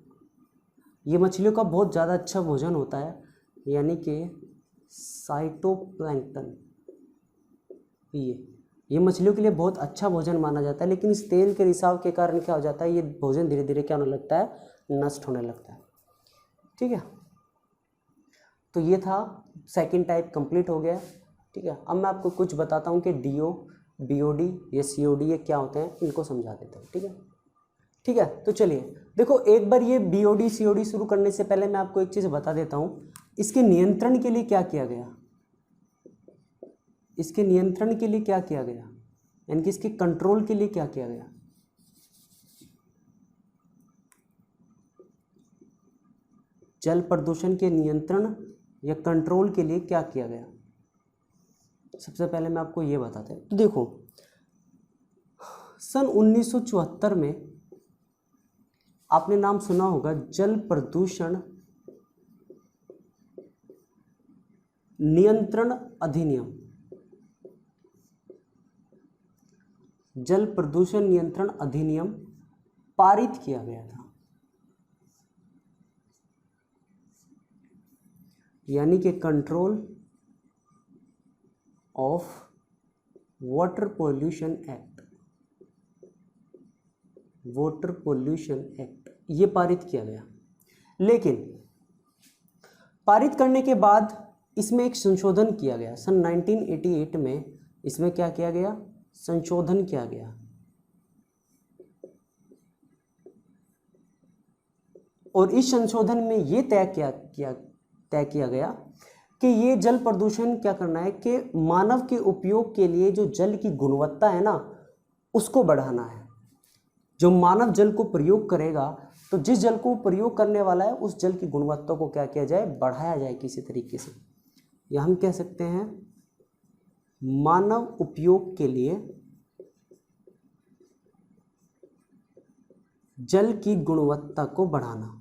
ये मछलियों का बहुत ज़्यादा अच्छा भोजन होता है, यानी कि साइटोप्लैंक्टन। ये ये मछलियों के लिए बहुत अच्छा भोजन माना जाता है, लेकिन इस तेल के रिसाव के कारण क्या हो जाता है, ये भोजन धीरे धीरे क्या होने लगता है, नष्ट होने लगता है। ठीक है, तो ये था सेकंड टाइप कंप्लीट हो गया। ठीक है, अब मैं आपको कुछ बताता हूँ कि डीओ, बीओडी, ये सीओडी, ये क्या होते हैं, इनको समझा देता हूँ। ठीक है, ठीक है, तो चलिए देखो, एक बार ये बीओडी सीओडी शुरू करने से पहले मैं आपको एक चीज़ बता देता हूँ, इसके नियंत्रण के लिए क्या किया गया, इसके नियंत्रण के लिए क्या किया गया, यानी कि इसके कंट्रोल के लिए क्या किया गया। जल प्रदूषण के नियंत्रण या कंट्रोल के लिए क्या किया गया, सबसे पहले मैं आपको ये बताता हूँ। तो देखो, सन 1974 में आपने नाम सुना होगा, जल प्रदूषण नियंत्रण अधिनियम, जल प्रदूषण नियंत्रण अधिनियम पारित किया गया था, यानी कि control of water pollution act, water pollution act, ये पारित किया गया। लेकिन पारित करने के बाद इसमें एक संशोधन किया गया, सन 1988 में इसमें क्या किया गया, संशोधन किया गया। और इस संशोधन में ये तय किया गया कि ये जल प्रदूषण क्या करना है कि मानव के उपयोग के लिए जो जल की गुणवत्ता है ना, उसको बढ़ाना है। जो मानव जल को प्रयोग करेगा, तो जिस जल को प्रयोग करने वाला है उस जल की गुणवत्ता को क्या किया जाए, बढ़ाया जाए किसी तरीके से, या हम कह सकते हैं मानव उपयोग के लिए जल की गुणवत्ता को बढ़ाना।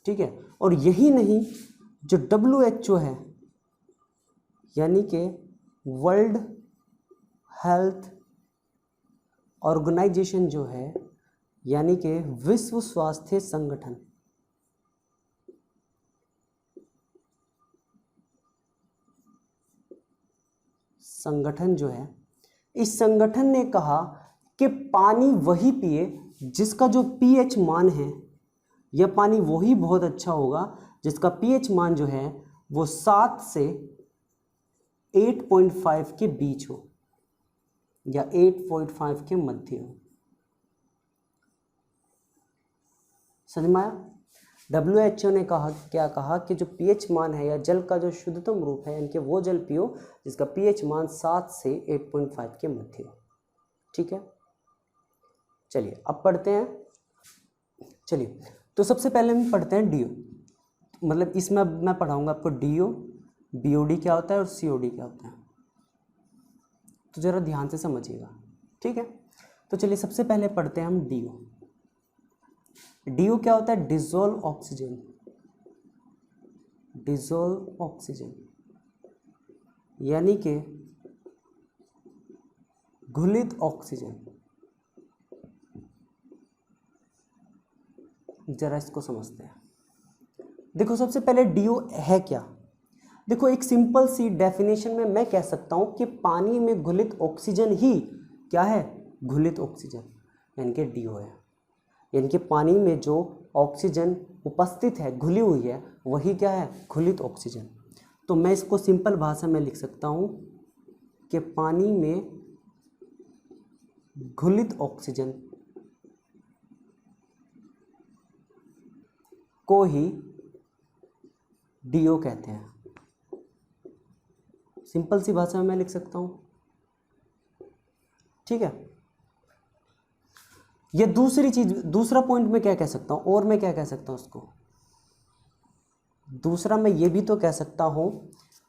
ठीक है, और यही नहीं, जो WHO है, यानी कि वर्ल्ड हेल्थ ऑर्गेनाइजेशन जो है, यानी कि विश्व स्वास्थ्य संगठन जो है, इस संगठन ने कहा कि पानी वही पिए जिसका जो पीएच मान है, यह पानी वही बहुत अच्छा होगा जिसका पीएच मान जो है वो 7 से 8.5 के बीच हो या 8.5 के मध्य हो। समझ में आया? WHO ने कहा, क्या कहा कि जो पीएच मान है या जल का जो शुद्धतम रूप है, इनके वो जल पियो जिसका पीएच मान 7 से 8.5 के मध्य हो। ठीक है, चलिए अब पढ़ते हैं। चलिए, तो सबसे पहले हम पढ़ते हैं डीओ, मतलब इसमें मैं पढ़ाऊंगा आपको डीओ, बीओडी क्या होता है और सीओडी क्या होता है, तो जरा ध्यान से समझिएगा। ठीक है, तो चलिए सबसे पहले पढ़ते हैं हम डीओ। डीओ क्या होता है, डिसॉल्व ऑक्सीजन, डिसॉल्व ऑक्सीजन, यानी कि घुलित ऑक्सीजन। जरा इसको समझते हैं। देखो, सबसे पहले डीओ है क्या। देखो, एक सिंपल सी डेफिनेशन में मैं कह सकता हूं कि पानी में घुलित ऑक्सीजन ही क्या है, घुलित ऑक्सीजन, यानी कि डीओ है। यानी कि पानी में जो ऑक्सीजन उपस्थित है, घुली हुई है, वही क्या है, घुलित ऑक्सीजन। तो मैं इसको सिंपल भाषा में लिख सकता हूं कि पानी में घुलित ऑक्सीजन को ही डीओ कहते हैं। सिंपल सी भाषा में मैं लिख सकता हूं। ठीक है, ये दूसरी चीज, दूसरा पॉइंट में क्या कह सकता हूं, और मैं क्या कह सकता हूं उसको, दूसरा मैं ये भी तो कह सकता हूं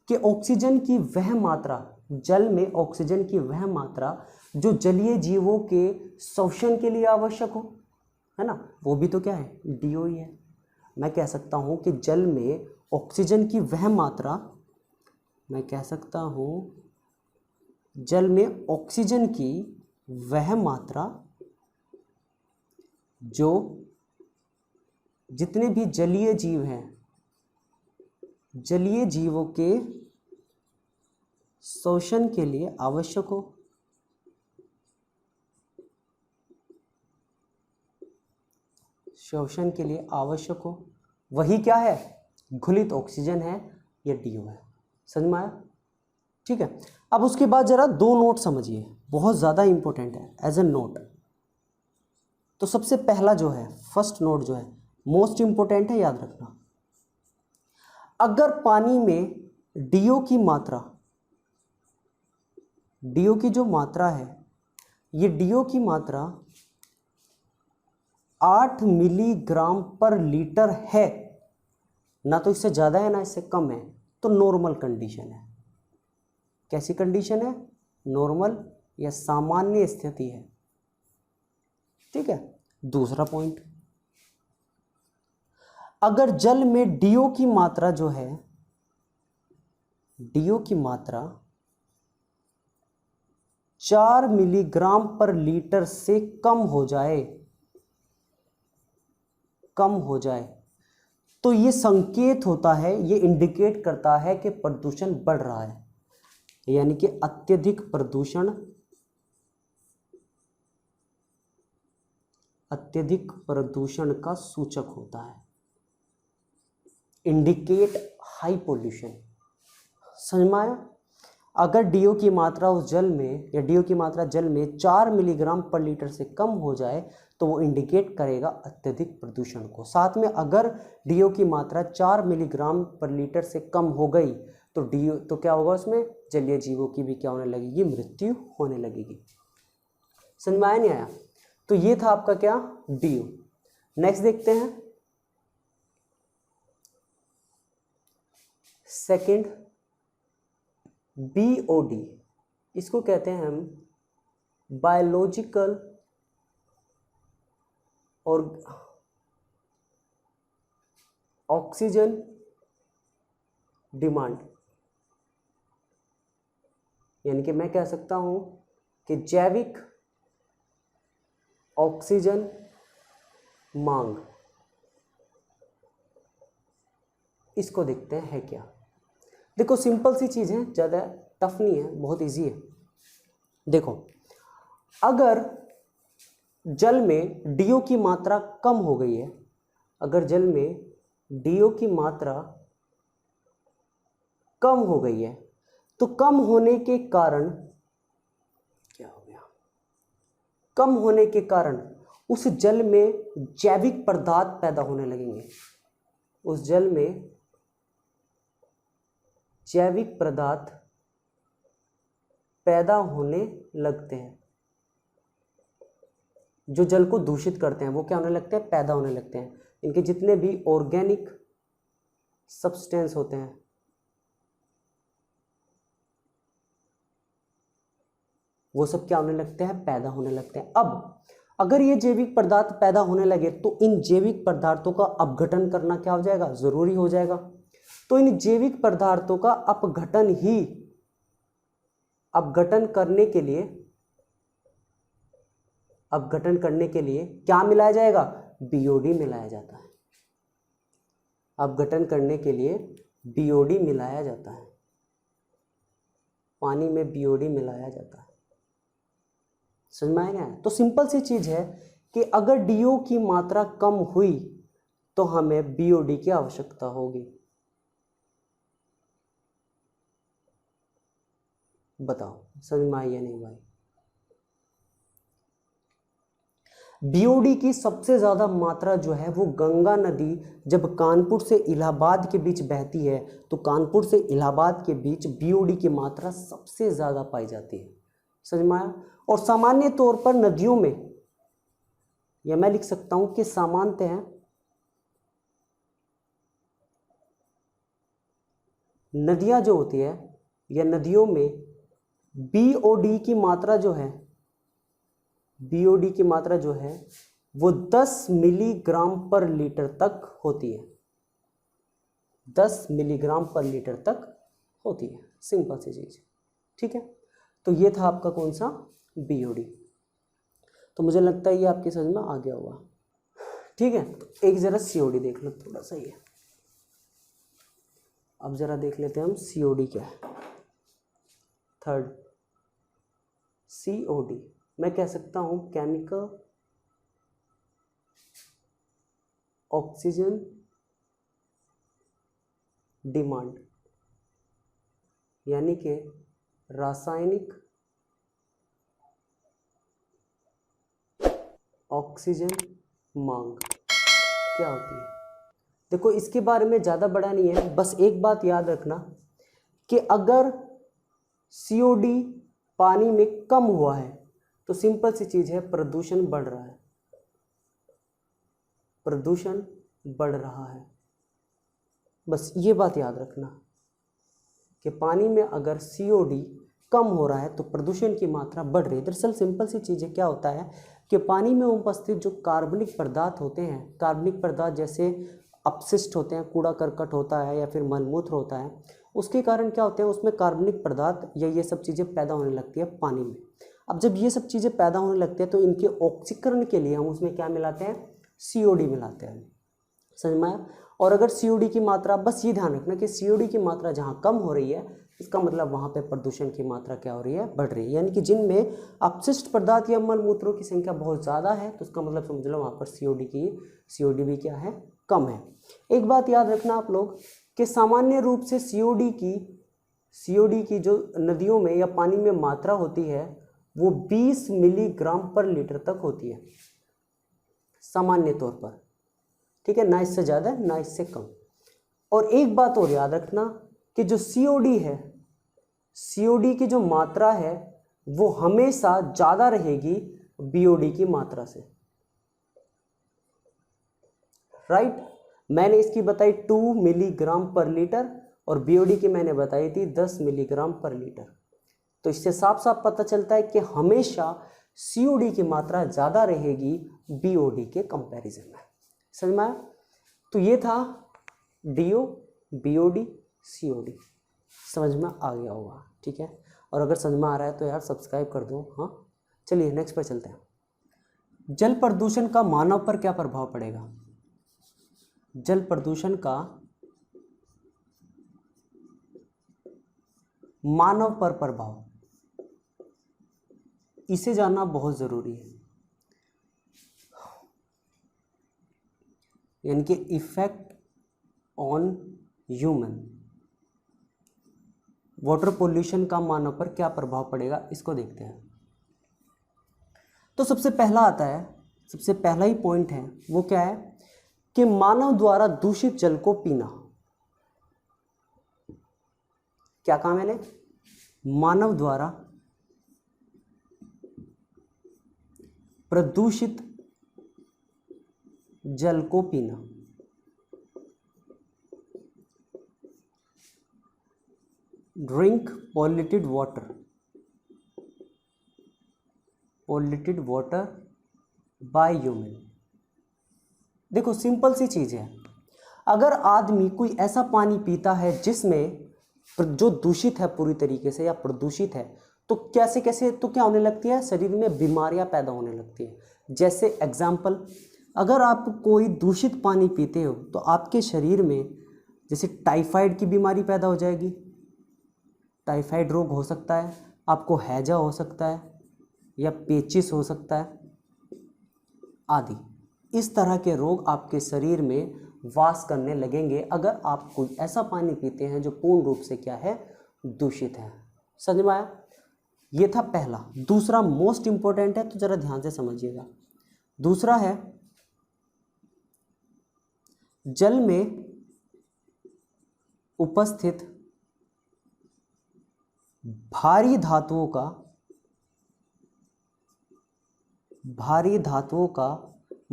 कि ऑक्सीजन की वह मात्रा, जल में ऑक्सीजन की वह मात्रा जो जलीय जीवों के श्वसन के लिए आवश्यक हो, है ना, वो भी तो क्या है, डीओ ही है। मैं कह सकता हूं कि जल में ऑक्सीजन की वह मात्रा, मैं कह सकता हूं जल में ऑक्सीजन की वह मात्रा जो जितने भी जलीय जीव हैं जलीय जीवों के शोषण के लिए आवश्यक हो। शोषण के लिए आवश्यक हो, वही क्या है, घुलित ऑक्सीजन है या DO है। समझ में आया? ठीक है। अब उसके बाद जरा दो नोट समझिए, बहुत ज़्यादा इंपॉर्टेंट है एज ए नोट। तो सबसे पहला जो है, फर्स्ट नोट जो है, मोस्ट इंपॉर्टेंट है, याद रखना। अगर पानी में DO की मात्रा, DO की जो मात्रा है, ये DO की मात्रा 8 मिलीग्राम पर लीटर है, ना तो इससे ज़्यादा है ना इससे कम है, तो नॉर्मल कंडीशन है। कैसी कंडीशन है? नॉर्मल या सामान्य स्थिति है। ठीक है। दूसरा पॉइंट, अगर जल में DO की मात्रा जो है, DO की मात्रा 4 मिलीग्राम पर लीटर से कम हो जाए, तो ये संकेत होता है, ये इंडिकेट करता है कि प्रदूषण बढ़ रहा है, यानी कि अत्यधिक प्रदूषण का सूचक होता है। Indicate high pollution. समझ में आया? अगर DO की मात्रा उस जल में, या DO की मात्रा जल में 4 मिलीग्राम पर लीटर से कम हो जाए, तो वो इंडिकेट करेगा अत्यधिक प्रदूषण को। साथ में अगर DO की मात्रा 4 मिलीग्राम पर लीटर से कम हो गई, तो DO तो क्या होगा, उसमें जलीय जीवों की भी क्या होने लगेगी, मृत्यु होने लगेगी। समझ में आया नहीं आया? तो ये था आपका क्या, DO। नेक्स्ट देखते हैं, सेकंड BOD। इसको कहते हैं हम बायोलॉजिकल और ऑक्सीजन डिमांड, यानी कि मैं कह सकता हूं कि जैविक ऑक्सीजन मांग। इसको देखते हैं है क्या। देखो सिंपल सी चीज़ है, ज़्यादा टफ नहीं है, बहुत इजी है। देखो, अगर जल में DO की मात्रा कम हो गई है, अगर जल में DO की मात्रा कम हो गई है, तो कम होने के कारण क्या हो गया, कम होने के कारण उस जल में जैविक पदार्थ पैदा होने लगेंगे। उस जल में जैविक पदार्थ पैदा होने लगते हैं, जो जल को दूषित करते हैं, वो क्या होने लगते हैं, पैदा होने लगते हैं। इनके जितने भी ऑर्गेनिक सब्सटेंस होते हैं, वो सब क्या होने लगते हैं, पैदा होने लगते हैं। अब अगर ये जैविक पदार्थ पैदा होने लगे, तो इन जैविक पदार्थों का अपघटन करना क्या हो जाएगा, जरूरी हो जाएगा। तो इन जैविक पदार्थों का अपघटन करने के लिए क्या मिलाया जाएगा, BOD मिलाया जाता है। अपघटन करने के लिए BOD मिलाया जाता है, पानी में BOD मिलाया जाता है। समझ में आया? तो सिंपल सी चीज है कि अगर DO की मात्रा कम हुई, तो हमें BOD की आवश्यकता होगी। बताओ समझ में आई या नहीं भाई? BOD की सबसे ज्यादा मात्रा जो है, वो गंगा नदी जब कानपुर से इलाहाबाद के बीच बहती है, तो कानपुर से इलाहाबाद के बीच BOD की मात्रा सबसे ज्यादा पाई जाती है। समझ में आया? और सामान्य तौर पर नदियों में, या मैं लिख सकता हूं कि सामान्यतः नदियां जो होती है, या नदियों में BOD की मात्रा जो है, BOD की मात्रा जो है, वो 10 मिलीग्राम पर लीटर तक होती है। 10 मिलीग्राम पर लीटर तक होती है। सिंपल सी चीज। ठीक है। तो ये था आपका कौन सा, BOD। तो मुझे लगता है ये आपकी समझ में आ गया होगा। ठीक है। तो एक जरा COD देख लो, थोड़ा सा ही है। अब जरा देख लेते हैं हम COD क्या है। थर्ड COD मैं कह सकता हूं केमिकल ऑक्सीजन डिमांड, यानी कि रासायनिक ऑक्सीजन मांग क्या होती है। देखो इसके बारे में ज़्यादा बड़ा नहीं है, बस एक बात याद रखना कि अगर COD पानी में कम हुआ है तो सिंपल सी चीज़ है, प्रदूषण बढ़ रहा है, प्रदूषण बढ़ रहा है। बस ये बात याद रखना कि पानी में अगर COD कम हो रहा है तो प्रदूषण की मात्रा बढ़ रही है। दरअसल सिंपल सी चीज़ है, क्या होता है कि पानी में उपस्थित जो कार्बनिक पदार्थ होते हैं, कार्बनिक पदार्थ जैसे अपशिष्ट होते हैं, कूड़ा करकट होता है या फिर मलमूत्र होता है, उसके कारण क्या होते हैं, उसमें कार्बनिक पदार्थ या ये सब चीज़ें पैदा होने लगती है पानी में। अब जब ये सब चीज़ें पैदा होने लगती है तो इनके ऑक्सीकरण के लिए हम उसमें क्या मिलाते हैं, COD मिलाते हैं। समझ में आया। और अगर COD की मात्रा, बस ये ध्यान रखना कि COD की मात्रा जहाँ कम हो रही है इसका मतलब वहाँ पे प्रदूषण की मात्रा क्या हो रही है, बढ़ रही है। यानी कि जिनमें अपशिष्ट पदार्थ या मलमूत्रों की संख्या बहुत ज़्यादा है तो उसका मतलब समझ लो वहाँ पर COD भी क्या है, कम है। एक बात याद रखना आप लोग कि सामान्य रूप से COD की जो नदियों में या पानी में मात्रा होती है वो 20 मिलीग्राम पर लीटर तक होती है सामान्य तौर पर, ठीक है, ना इससे ज़्यादा ना इससे कम। और एक बात और याद रखना कि जो COD है, COD की जो मात्रा है वो हमेशा ज़्यादा रहेगी BOD की मात्रा से, राइट। मैंने इसकी बताई 2 मिलीग्राम पर लीटर और BOD की मैंने बताई थी 10 मिलीग्राम पर लीटर। तो इससे साफ साफ पता चलता है कि हमेशा COD की मात्रा ज़्यादा रहेगी BOD के कंपैरिजन में। समझ में आया। तो ये था DO, BOD, COD, समझ में आ गया होगा, ठीक है। और अगर समझ में आ रहा है तो यार सब्सक्राइब कर दो। हाँ चलिए नेक्स्ट पर चलते हैं। जल प्रदूषण का मानव पर क्या प्रभाव पड़ेगा। जल प्रदूषण का मानव पर प्रभाव, इसे जानना बहुत जरूरी है। यानी कि effect on human, water pollution का मानव पर क्या प्रभाव पड़ेगा, इसको देखते हैं। तो सबसे पहला आता है, सबसे पहला ही पॉइंट है वो क्या है कि मानव द्वारा दूषित जल को पीना। क्या कहा मैंने, मानव द्वारा प्रदूषित जल को पीना। Drink polluted water, polluted water by human. देखो सिंपल सी चीज है, अगर आदमी कोई ऐसा पानी पीता है जिसमें जो दूषित है पूरी तरीके से या प्रदूषित है, तो कैसे कैसे तो क्या होने लगती है, शरीर में बीमारियां पैदा होने लगती है। जैसे एग्जाम्पल, अगर आप कोई दूषित पानी पीते हो तो आपके शरीर में जैसे टाइफाइड की बीमारी पैदा हो जाएगी, टाइफाइड रोग हो सकता है, आपको हैजा हो सकता है या पेचिस हो सकता है आदि। इस तरह के रोग आपके शरीर में वास करने लगेंगे अगर आप कोई ऐसा पानी पीते हैं जो पूर्ण रूप से क्या है, दूषित है। समझ में आया। ये था पहला। दूसरा मोस्ट इंपॉर्टेंट है तो जरा ध्यान से समझिएगा। दूसरा है जल में उपस्थित भारी धातुओं का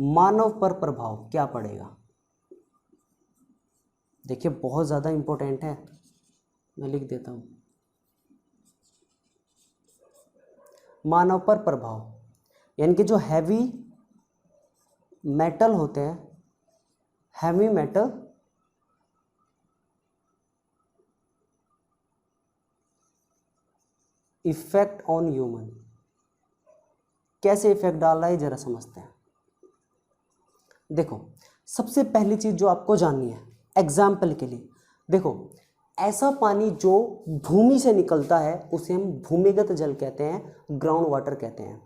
मानव पर प्रभाव क्या पड़ेगा। देखिए बहुत ज़्यादा इंपॉर्टेंट है, मैं लिख देता हूँ। मानव पर प्रभाव यानी कि जो हैवी मेटल होते हैं, heavy metal effect on human, कैसे इफेक्ट डाल रहा है जरा समझते हैं। देखो सबसे पहली चीज जो आपको जाननी है, एग्जाम्पल के लिए देखो ऐसा पानी जो भूमि से निकलता है उसे हम भूमिगत जल कहते हैं, ग्राउंड वाटर कहते हैं।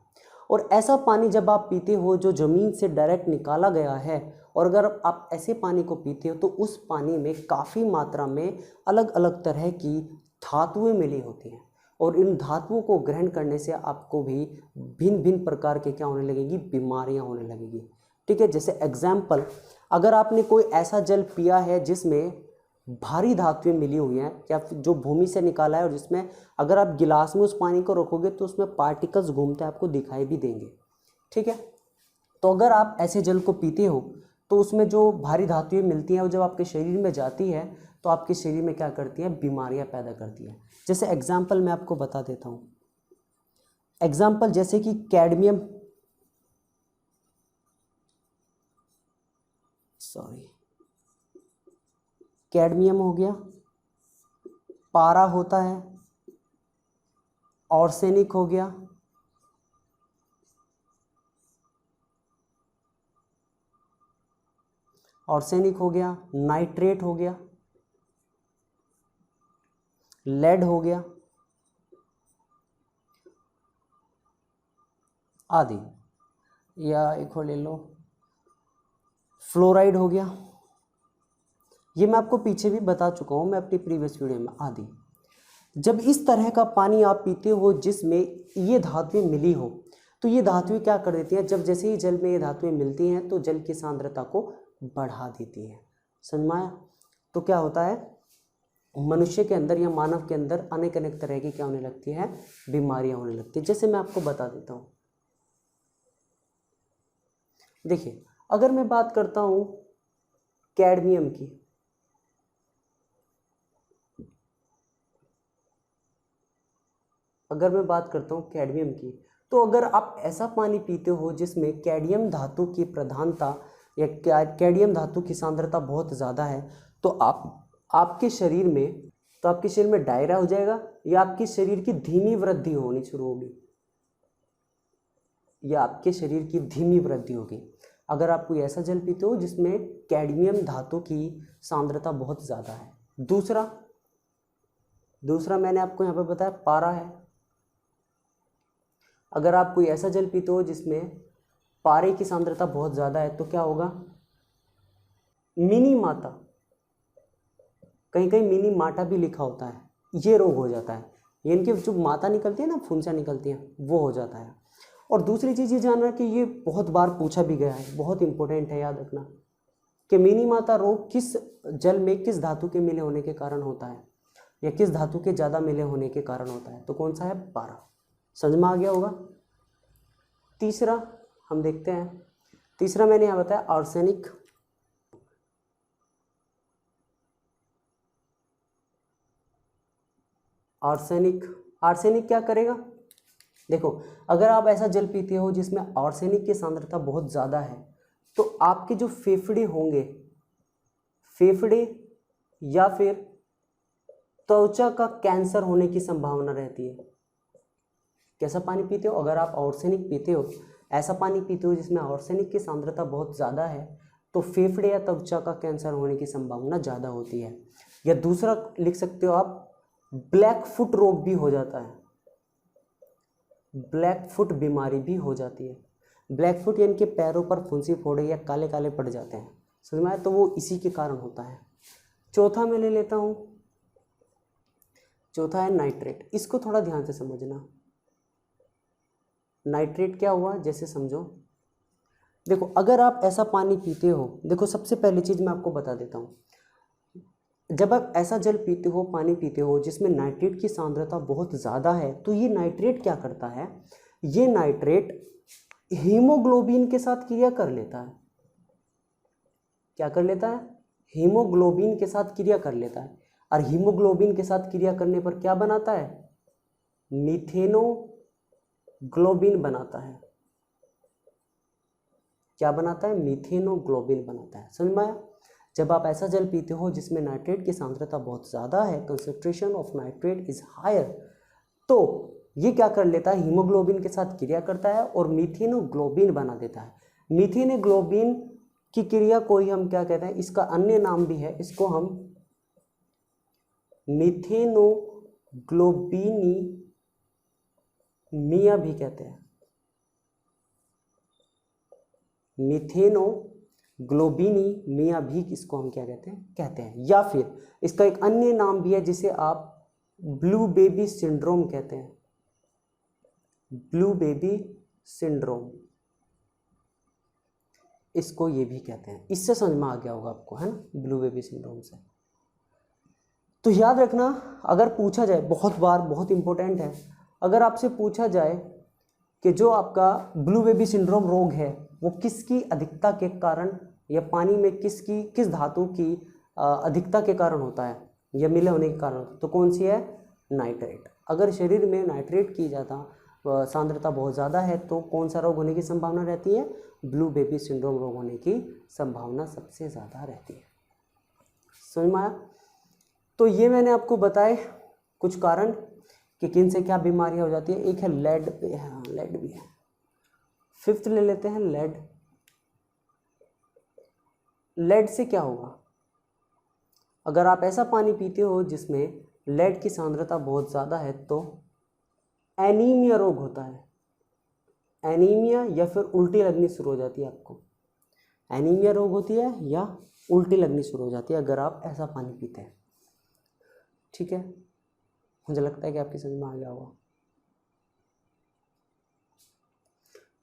और ऐसा पानी जब आप पीते हो जो ज़मीन से डायरेक्ट निकाला गया है, और अगर आप ऐसे पानी को पीते हो तो उस पानी में काफ़ी मात्रा में अलग अलग तरह की धातुएं मिली होती हैं, और इन धातुओं को ग्रहण करने से आपको भी भिन्न भिन्न प्रकार के क्या होने लगेगी, बीमारियां होने लगेगी। ठीक है, जैसे एग्जाम्पल, अगर आपने कोई ऐसा जल पिया है जिसमें भारी धातुएं मिली हुई हैं, या जो भूमि से निकाला है, और जिसमें अगर आप गिलास में उस पानी को रखोगे तो उसमें पार्टिकल्स घूमते आपको दिखाई भी देंगे। ठीक है, तो अगर आप ऐसे जल को पीते हो तो उसमें जो भारी धातुएं मिलती हैं वो जब आपके शरीर में जाती है तो आपके शरीर में क्या करती है, बीमारियां पैदा करती है। जैसे एग्जाम्पल मैं आपको बता देता हूँ। एग्जाम्पल जैसे कि कैडमियम, कैडमियम हो गया, पारा होता है, आर्सेनिक हो गया, नाइट्रेट हो गया, लेड हो गया आदि, या एक और ले लो फ्लोराइड हो गया। ये मैं आपको पीछे भी बता चुका हूँ मैं अपनी प्रीवियस वीडियो में आदि। जब इस तरह का पानी आप पीते हो जिसमें ये धातुएं मिली हो तो ये धातुएं क्या कर देती हैं, जब जैसे ही जल में ये धातुएं मिलती हैं तो जल की सांद्रता को बढ़ा देती हैं। समझ में आया? तो क्या होता है, मनुष्य के अंदर या मानव के अंदर अनेक अनेक तरह की क्या होने लगती है, बीमारियां होने लगती है। जैसे मैं आपको बता देता हूँ, देखिए अगर मैं बात करता हूँ कैडमियम की, तो अगर आप ऐसा पानी पीते हो जिसमें कैडमियम धातु की प्रधानता या कैडमियम धातु की सांद्रता बहुत ज़्यादा है तो आपके शरीर में डायरिया हो जाएगा, या आपके शरीर की धीमी वृद्धि होनी शुरू होगी, अगर आप कोई ऐसा जल पीते हो जिसमें कैडमियम धातु की सांद्रता बहुत ज़्यादा है। दूसरा मैंने आपको यहाँ पर बताया पारा है। अगर आप कोई ऐसा जल पीते हो जिसमें पारे की सांद्रता बहुत ज़्यादा है तो क्या होगा, मिनी माता, कहीं कहीं मिनी माटा भी लिखा होता है, ये रोग हो जाता है। इनकी जो माता निकलती है ना, फुंसियाँ निकलती हैं, वो हो जाता है। और दूसरी चीज़ ये जानना कि ये बहुत बार पूछा भी गया है, बहुत इंपॉर्टेंट है याद रखना, कि मिनी माता रोग किस जल में किस धातु के मिले होने के कारण होता है, या किस धातु के ज़्यादा मिले होने के कारण होता है, तो कौन सा है, पारा। समझ में आ गया होगा। तीसरा हम देखते हैं, तीसरा मैंने यहाँ बताया आर्सेनिक। आर्सेनिक क्या करेगा, देखो अगर आप ऐसा जल पीते हो जिसमें आर्सेनिक की सांद्रता बहुत ज़्यादा है तो आपके जो फेफड़े होंगे, या फिर त्वचा का कैंसर होने की संभावना रहती है। कैसा पानी पीते हो, अगर आप आर्सेनिक पीते हो, ऐसा पानी पीते हो जिसमें आर्सेनिक की सांद्रता बहुत ज़्यादा है तो फेफड़े या त्वचा का कैंसर होने की संभावना ज़्यादा होती है। या दूसरा लिख सकते हो आप, ब्लैक फुट रोग भी हो जाता है, ब्लैक फुट बीमारी भी हो जाती है। ब्लैक फुट यानी कि पैरों पर फुंसी फोड़े या काले काले पड़ जाते हैं, समझ में आया, तो वो इसी के कारण होता है। चौथा मैं ले लेता हूँ, चौथा है नाइट्रेट। इसको थोड़ा ध्यान से समझना। नाइट्रेट क्या हुआ, जैसे समझो, देखो अगर आप ऐसा पानी पीते हो, देखो सबसे पहली चीज़ मैं आपको बता देता हूँ, जब आप ऐसा जल पीते हो, पानी पीते हो जिसमें नाइट्रेट की सांद्रता बहुत ज़्यादा है तो ये नाइट्रेट क्या करता है, ये नाइट्रेट हीमोग्लोबिन के साथ क्रिया कर लेता है। क्या कर लेता है, हीमोग्लोबिन के साथ क्रिया कर लेता है। और हीमोग्लोबिन के साथ क्रिया करने पर क्या बनाता है, मीथेनोग्लोबिन बनाता है। क्या बनाता है, मीथेनोग्लोबिन बनाता है। समझ में आया। जब आप ऐसा जल पीते हो जिसमें नाइट्रेट की सांद्रता बहुत ज़्यादा है, concentration of nitrate is higher, तो ये क्या कर लेता है, हीमोग्लोबिन के साथ क्रिया करता है और मीथेनोग्लोबिन बना देता है। मीथेनोग्लोबिन की क्रिया को ही हम क्या कहते हैं, इसका अन्य नाम भी है, इसको हम मिथेनोग्लोबिनीमिया भी कहते हैं, मिथेनोग्लोबिनीमिया भी इसको हम क्या कहते हैं। या फिर इसका एक अन्य नाम भी है जिसे आप ब्लू बेबी सिंड्रोम कहते हैं, ब्लू बेबी सिंड्रोम, इसको ये भी कहते हैं। इससे समझ में आ गया होगा आपको, है ना, ब्लू बेबी सिंड्रोम से। तो याद रखना, अगर पूछा जाए बहुत बार, बहुत इंपॉर्टेंट है, अगर आपसे पूछा जाए कि जो आपका ब्लू बेबी सिंड्रोम रोग है वो किसकी अधिकता के कारण या पानी में किस धातु की अधिकता के कारण होता है या मिले होने के कारण, तो कौन सी है, नाइट्रेट। अगर शरीर में नाइट्रेट की ज़्यादा सांद्रता बहुत ज़्यादा है तो कौन सा रोग होने की संभावना रहती है, ब्लू बेबी सिंड्रोम रोग होने की संभावना सबसे ज़्यादा रहती है। समझ में आया? तो ये मैंने आपको बताए कुछ कारण कि किन से क्या बीमारियां हो जाती है। एक है लेड, हाँ लेड भी है। फिफ्थ ले लेते हैं लेड। लेड से क्या होगा, अगर आप ऐसा पानी पीते हो जिसमें लेड की सांद्रता बहुत ज़्यादा है तो एनीमिया रोग होता है। एनीमिया या फिर उल्टी लगनी शुरू हो जाती है आपको, एनीमिया रोग होती है या उल्टी लगनी शुरू हो जाती है अगर आप ऐसा पानी पीते हैं। ठीक है, मुझे लगता है कि आपकी समझ में आ गया होगा।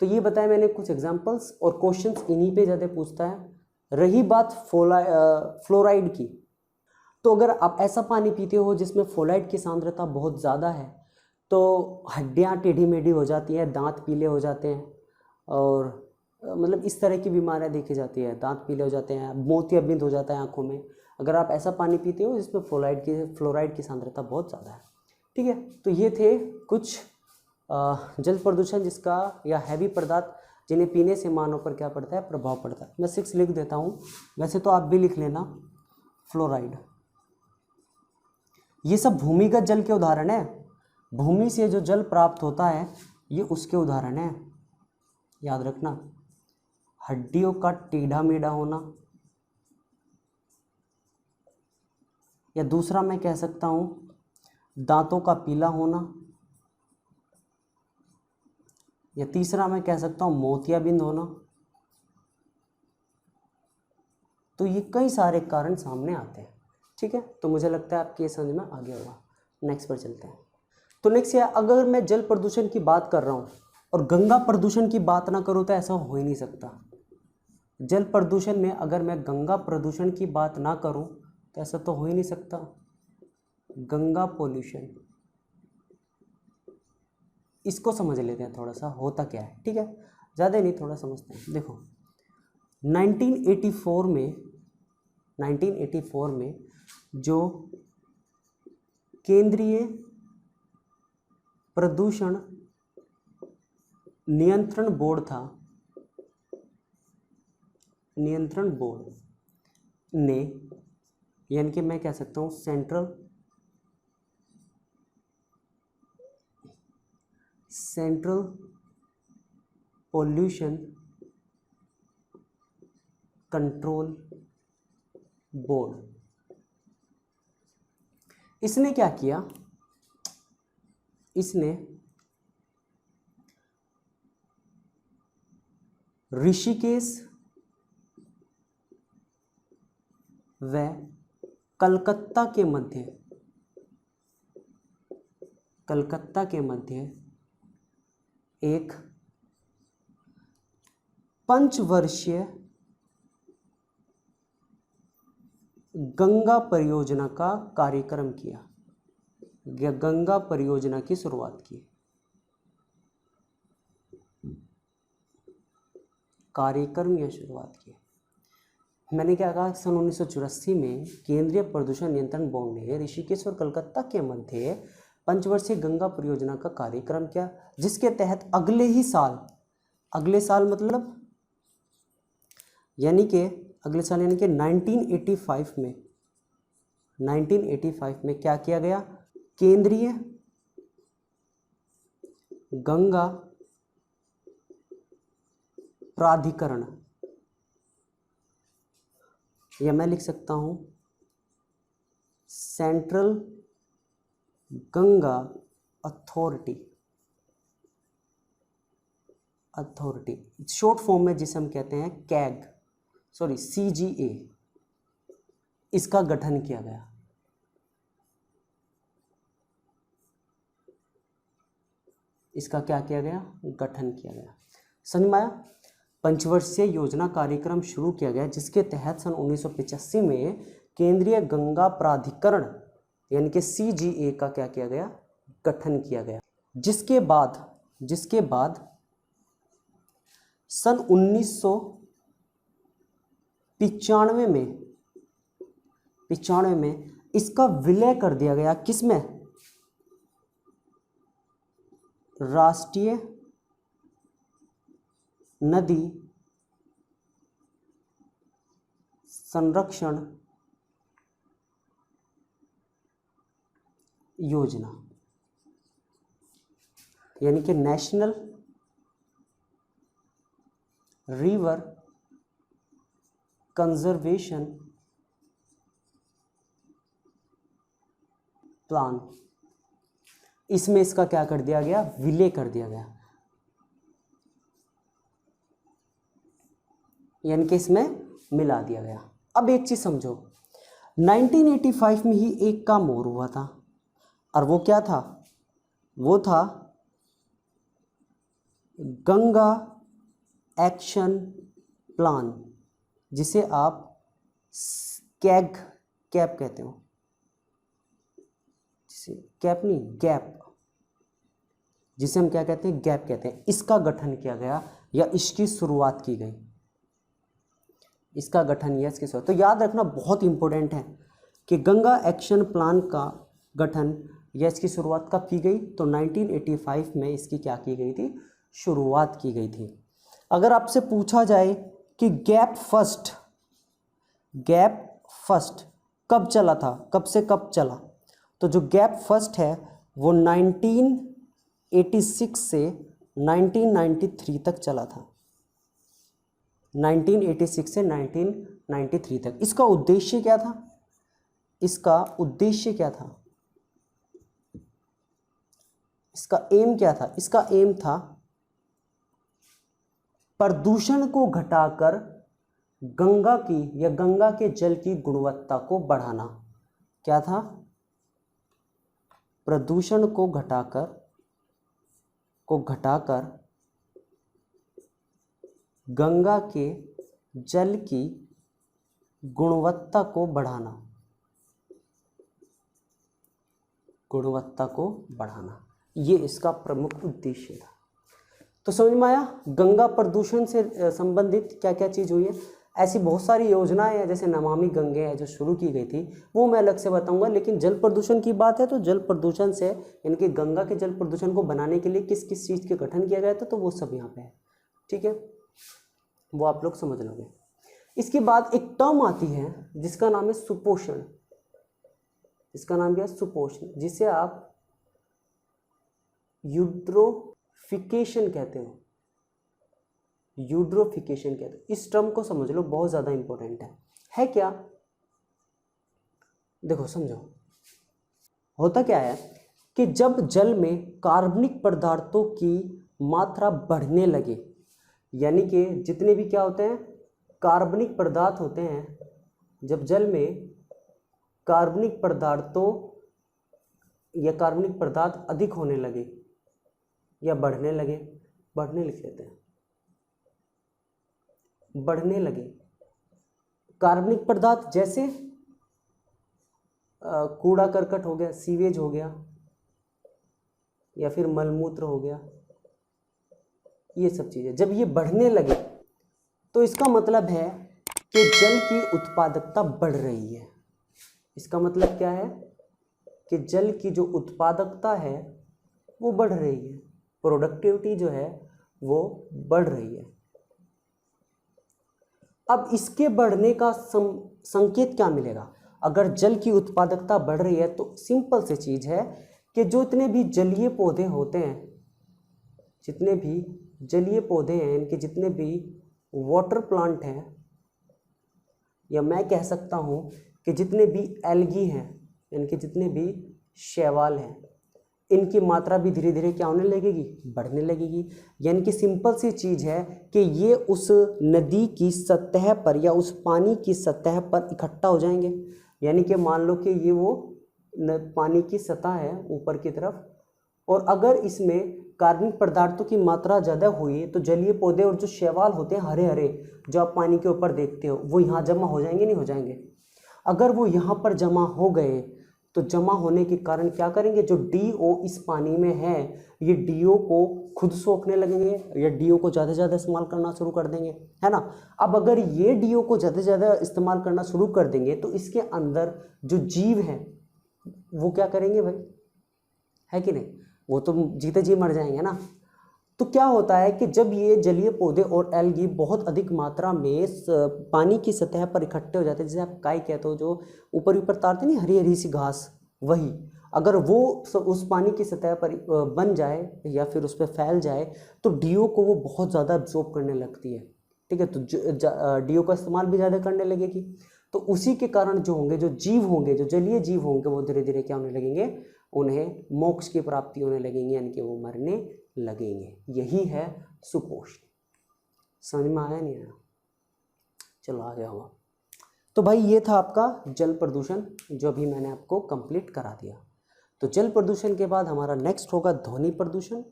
तो ये बताया मैंने कुछ एग्जांपल्स, और क्वेश्चंस इन्हीं पे ज़्यादा पूछता है। रही बात फ्लोराइड की, तो अगर आप ऐसा पानी पीते हो जिसमें फ्लोराइड की सांद्रता बहुत ज़्यादा है तो हड्डियाँ टेढ़ी मेढ़ी हो जाती हैं, दांत पीले हो जाते हैं, और मतलब इस तरह की बीमारियाँ देखी जाती है। दांत पीले हो जाते हैं, मोतियाबिंद हो जाता है आँखों में, अगर आप ऐसा पानी पीते हो जिसमें फ्लोराइड की सांद्रता बहुत ज़्यादा है। ठीक है, तो ये थे कुछ जल प्रदूषण जिसका या हैवी पदार्थ जिन्हें पीने से मानव पर क्या पड़ता है, प्रभाव पड़ता है। मैं 6 लिख देता हूँ, वैसे तो आप भी लिख लेना। फ्लोराइड, ये सब भूमिगत जल के उदाहरण है, भूमि से जो जल प्राप्त होता है ये उसके उदाहरण है। याद रखना, हड्डियों का टेढ़ा मेढ़ा होना, या दूसरा मैं कह सकता हूँ दांतों का पीला होना, या तीसरा मैं कह सकता हूँ मोतियाबिंद होना। तो ये कई सारे कारण सामने आते हैं। ठीक है, तो मुझे लगता है आपकी समझ में आ गया होगा। नेक्स्ट पर चलते हैं। तो नेक्स्ट है, अगर मैं जल प्रदूषण की बात कर रहा हूँ और गंगा प्रदूषण की बात ना करूँ तो ऐसा हो ही नहीं सकता। जल प्रदूषण में अगर मैं गंगा प्रदूषण की बात ना करूँ तो ऐसा तो हो ही नहीं सकता। गंगा पोल्यूशन, इसको समझ लेते हैं थोड़ा सा, होता क्या है। ठीक है, ज़्यादा नहीं, थोड़ा समझते हैं। देखो 1984 में जो केंद्रीय प्रदूषण नियंत्रण बोर्ड था, नियंत्रण बोर्ड ने, यानी कि मैं कह सकता हूँ सेंट्रल पोल्यूशन कंट्रोल बोर्ड, इसने क्या किया, इसने ऋषिकेश व कलकत्ता के मध्य एक पंचवर्षीय गंगा परियोजना का कार्यक्रम किया, गंगा परियोजना की शुरुआत की। कार्यक्रम या शुरुआत की, मैंने क्या कहा, सन 1984 में केंद्रीय प्रदूषण नियंत्रण बोर्ड ने ऋषिकेश और कलकत्ता के मध्य पंचवर्षीय गंगा परियोजना का कार्यक्रम किया, जिसके तहत अगले साल मतलब यानी कि अगले साल यानी कि 1985 में क्या किया गया, केंद्रीय गंगा प्राधिकरण, या मैं लिख सकता हूं central Ganga authority, short form में जिसे हम कहते हैं कैग, सॉरी CGA, इसका गठन किया गया। इसका क्या किया गया? गठन किया गया। समझ में आया? पंचवर्षीय योजना कार्यक्रम शुरू किया गया जिसके तहत सन 1985 में केंद्रीय गंगा प्राधिकरण यानी कि CGA का क्या किया गया? गठन किया गया। जिसके बाद सन 1995 में इसका विलय कर दिया गया। किसमें? राष्ट्रीय नदी संरक्षण योजना यानी कि नेशनल रिवर कंजर्वेशन प्लान, इसमें इसका क्या कर दिया गया? विलय कर दिया गया, यानी कि इसमें मिला दिया गया। अब एक चीज समझो, 1985 में ही एक काम और हुआ था, और वो क्या था? वो था गंगा एक्शन प्लान, जिसे आप कैग कहते हो, कैप नहीं, गैप, जिसे हम क्या कहते हैं? गैप कहते हैं। इसका गठन किया गया या इसकी शुरुआत की गई, इसका गठन या इसकी शुरुआत। तो याद रखना बहुत इंपॉर्टेंट है कि गंगा एक्शन प्लान का गठन या इसकी शुरुआत कब की गई? तो 1985 में इसकी क्या की गई थी? शुरुआत की गई थी। अगर आपसे पूछा जाए कि गैप फर्स्ट कब चला था, कब से कब चला, तो जो गैप फर्स्ट है वो 1986 से 1993 तक चला था। 1986 से 1993 तक। इसका उद्देश्य क्या था? इसका एम क्या था? इसका एम था प्रदूषण को घटाकर गंगा की या गंगा के जल की गुणवत्ता को बढ़ाना। क्या था? प्रदूषण को घटाकर गंगा के जल की गुणवत्ता को बढ़ाना, ये इसका प्रमुख उद्देश्य था। तो समझ में आया? गंगा प्रदूषण से संबंधित क्या क्या चीज हुई है। ऐसी बहुत सारी योजनाएं हैं, जैसे नमामि गंगे है जो शुरू की गई थी, वो मैं अलग से बताऊंगा। लेकिन जल प्रदूषण की बात है तो जल प्रदूषण से यानी कि गंगा के जल प्रदूषण को बनाने के लिए किस किस चीज के गठन किया गया था, तो वो सब यहाँ पे है। ठीक है, वो आप लोग समझ लोगे। इसके बाद एक टर्म आती है जिसका नाम है सुपोषण। इसका नाम क्या है? सुपोषण, जिसे आप यूट्रोफिकेशन कहते हो। इस टर्म को समझ लो, बहुत ज्यादा इंपॉर्टेंट है क्या? देखो समझो, होता क्या है कि जब जल में कार्बनिक पदार्थों की मात्रा बढ़ने लगे, यानी कि जितने भी क्या होते हैं कार्बनिक पदार्थ होते हैं, जब जल में कार्बनिक पदार्थों या कार्बनिक पदार्थ अधिक होने लगे या बढ़ने लगे कार्बनिक पदार्थ जैसे कूड़ा करकट हो गया, सीवेज हो गया, या फिर मलमूत्र हो गया, ये सब चीजें जब ये बढ़ने लगे तो इसका मतलब है कि जल की उत्पादकता बढ़ रही है। इसका मतलब क्या है कि जल की जो उत्पादकता है वो बढ़ रही है, प्रोडक्टिविटी जो है वो बढ़ रही है। अब इसके बढ़ने का संकेत क्या मिलेगा? अगर जल की उत्पादकता बढ़ रही है तो सिंपल सी चीज है कि जो इतने भी जलीय पौधे होते हैं, इनके जितने भी वाटर प्लांट हैं, या मैं कह सकता हूं कि जितने भी एल्गी हैं, यानी कि जितने भी शैवाल हैं इनकी मात्रा भी धीरे धीरे क्या होने लगेगी, बढ़ने लगेगी। यानी कि सिंपल सी चीज़ है कि ये उस नदी की सतह पर या उस पानी की सतह पर इकट्ठा हो जाएंगे। यानी कि मान लो कि ये वो पानी की सतह है ऊपर की तरफ, और अगर इसमें कार्बनिक पदार्थों की मात्रा ज़्यादा हुई तो जलीय पौधे और जो शैवाल होते हैं हरे हरे जो आप पानी के ऊपर देखते हो वो यहाँ जमा हो जाएंगे, नहीं हो जाएंगे। अगर वो यहाँ पर जमा हो गए तो जमा होने के कारण क्या करेंगे, जो DO इस पानी में है ये DO को खुद सोखने लगेंगे या DO को ज़्यादा से ज़्यादा इस्तेमाल करना शुरू कर देंगे, है ना। अब अगर ये DO को ज़्यादा से ज़्यादा इस्तेमाल करना शुरू कर देंगे तो इसके अंदर जो जीव हैं वो क्या करेंगे भाई, है कि नहीं, वो तो जीते जी मर जाएंगे ना। तो क्या होता है कि जब ये जलीय पौधे और एल्गी बहुत अधिक मात्रा में पानी की सतह पर इकट्ठे हो जाते हैं, जिसे आप काई कहते हो, जो ऊपर ऊपर तारते नहीं हरी हरी सी घास, वही अगर वो उस पानी की सतह पर बन जाए या फिर उस पर फैल जाए तो DO को वो बहुत ज़्यादा एब्जॉर्ब करने लगती है, ठीक है। तो DO का इस्तेमाल भी ज़्यादा करने लगेगी। तो उसी के कारण जो होंगे, जो जीव होंगे, जो जलीय जीव होंगे वो धीरे धीरे क्या होने लगेंगे, उन्हें मोक्ष की प्राप्ति होने लगेंगे, यानी कि वो मरने लगेंगे। यही है सुपोषण। समझ में आया नहीं आया? चलो आगे होगा। तो भाई ये था आपका जल प्रदूषण जो अभी मैंने आपको कंप्लीट करा दिया। तो जल प्रदूषण के बाद हमारा नेक्स्ट होगा ध्वनि प्रदूषण।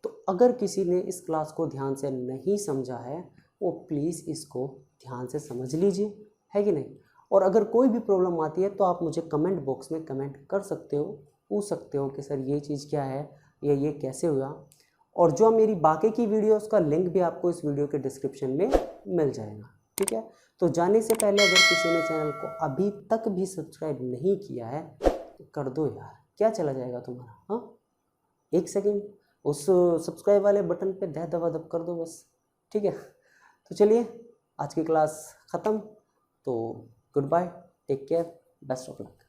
तो अगर किसी ने इस क्लास को ध्यान से नहीं समझा है वो प्लीज़ इसको ध्यान से समझ लीजिए, है कि नहीं। और अगर कोई भी प्रॉब्लम आती है तो आप मुझे कमेंट बॉक्स में कमेंट कर सकते हो, पूछ सकते हो कि सर ये चीज़ क्या है या ये कैसे हुआ। और जो मेरी बाकी की वीडियोस का लिंक भी आपको इस वीडियो के डिस्क्रिप्शन में मिल जाएगा, ठीक है। तो जाने से पहले अगर किसी ने चैनल को अभी तक भी सब्सक्राइब नहीं किया है तो कर दो यार, क्या चला जाएगा तुम्हारा, हाँ 1 सेकेंड उस सब्सक्राइब वाले बटन पे दबा दब कर दो बस, ठीक है। तो चलिए आज की क्लास ख़त्म, तो goodbye, take care, best of luck.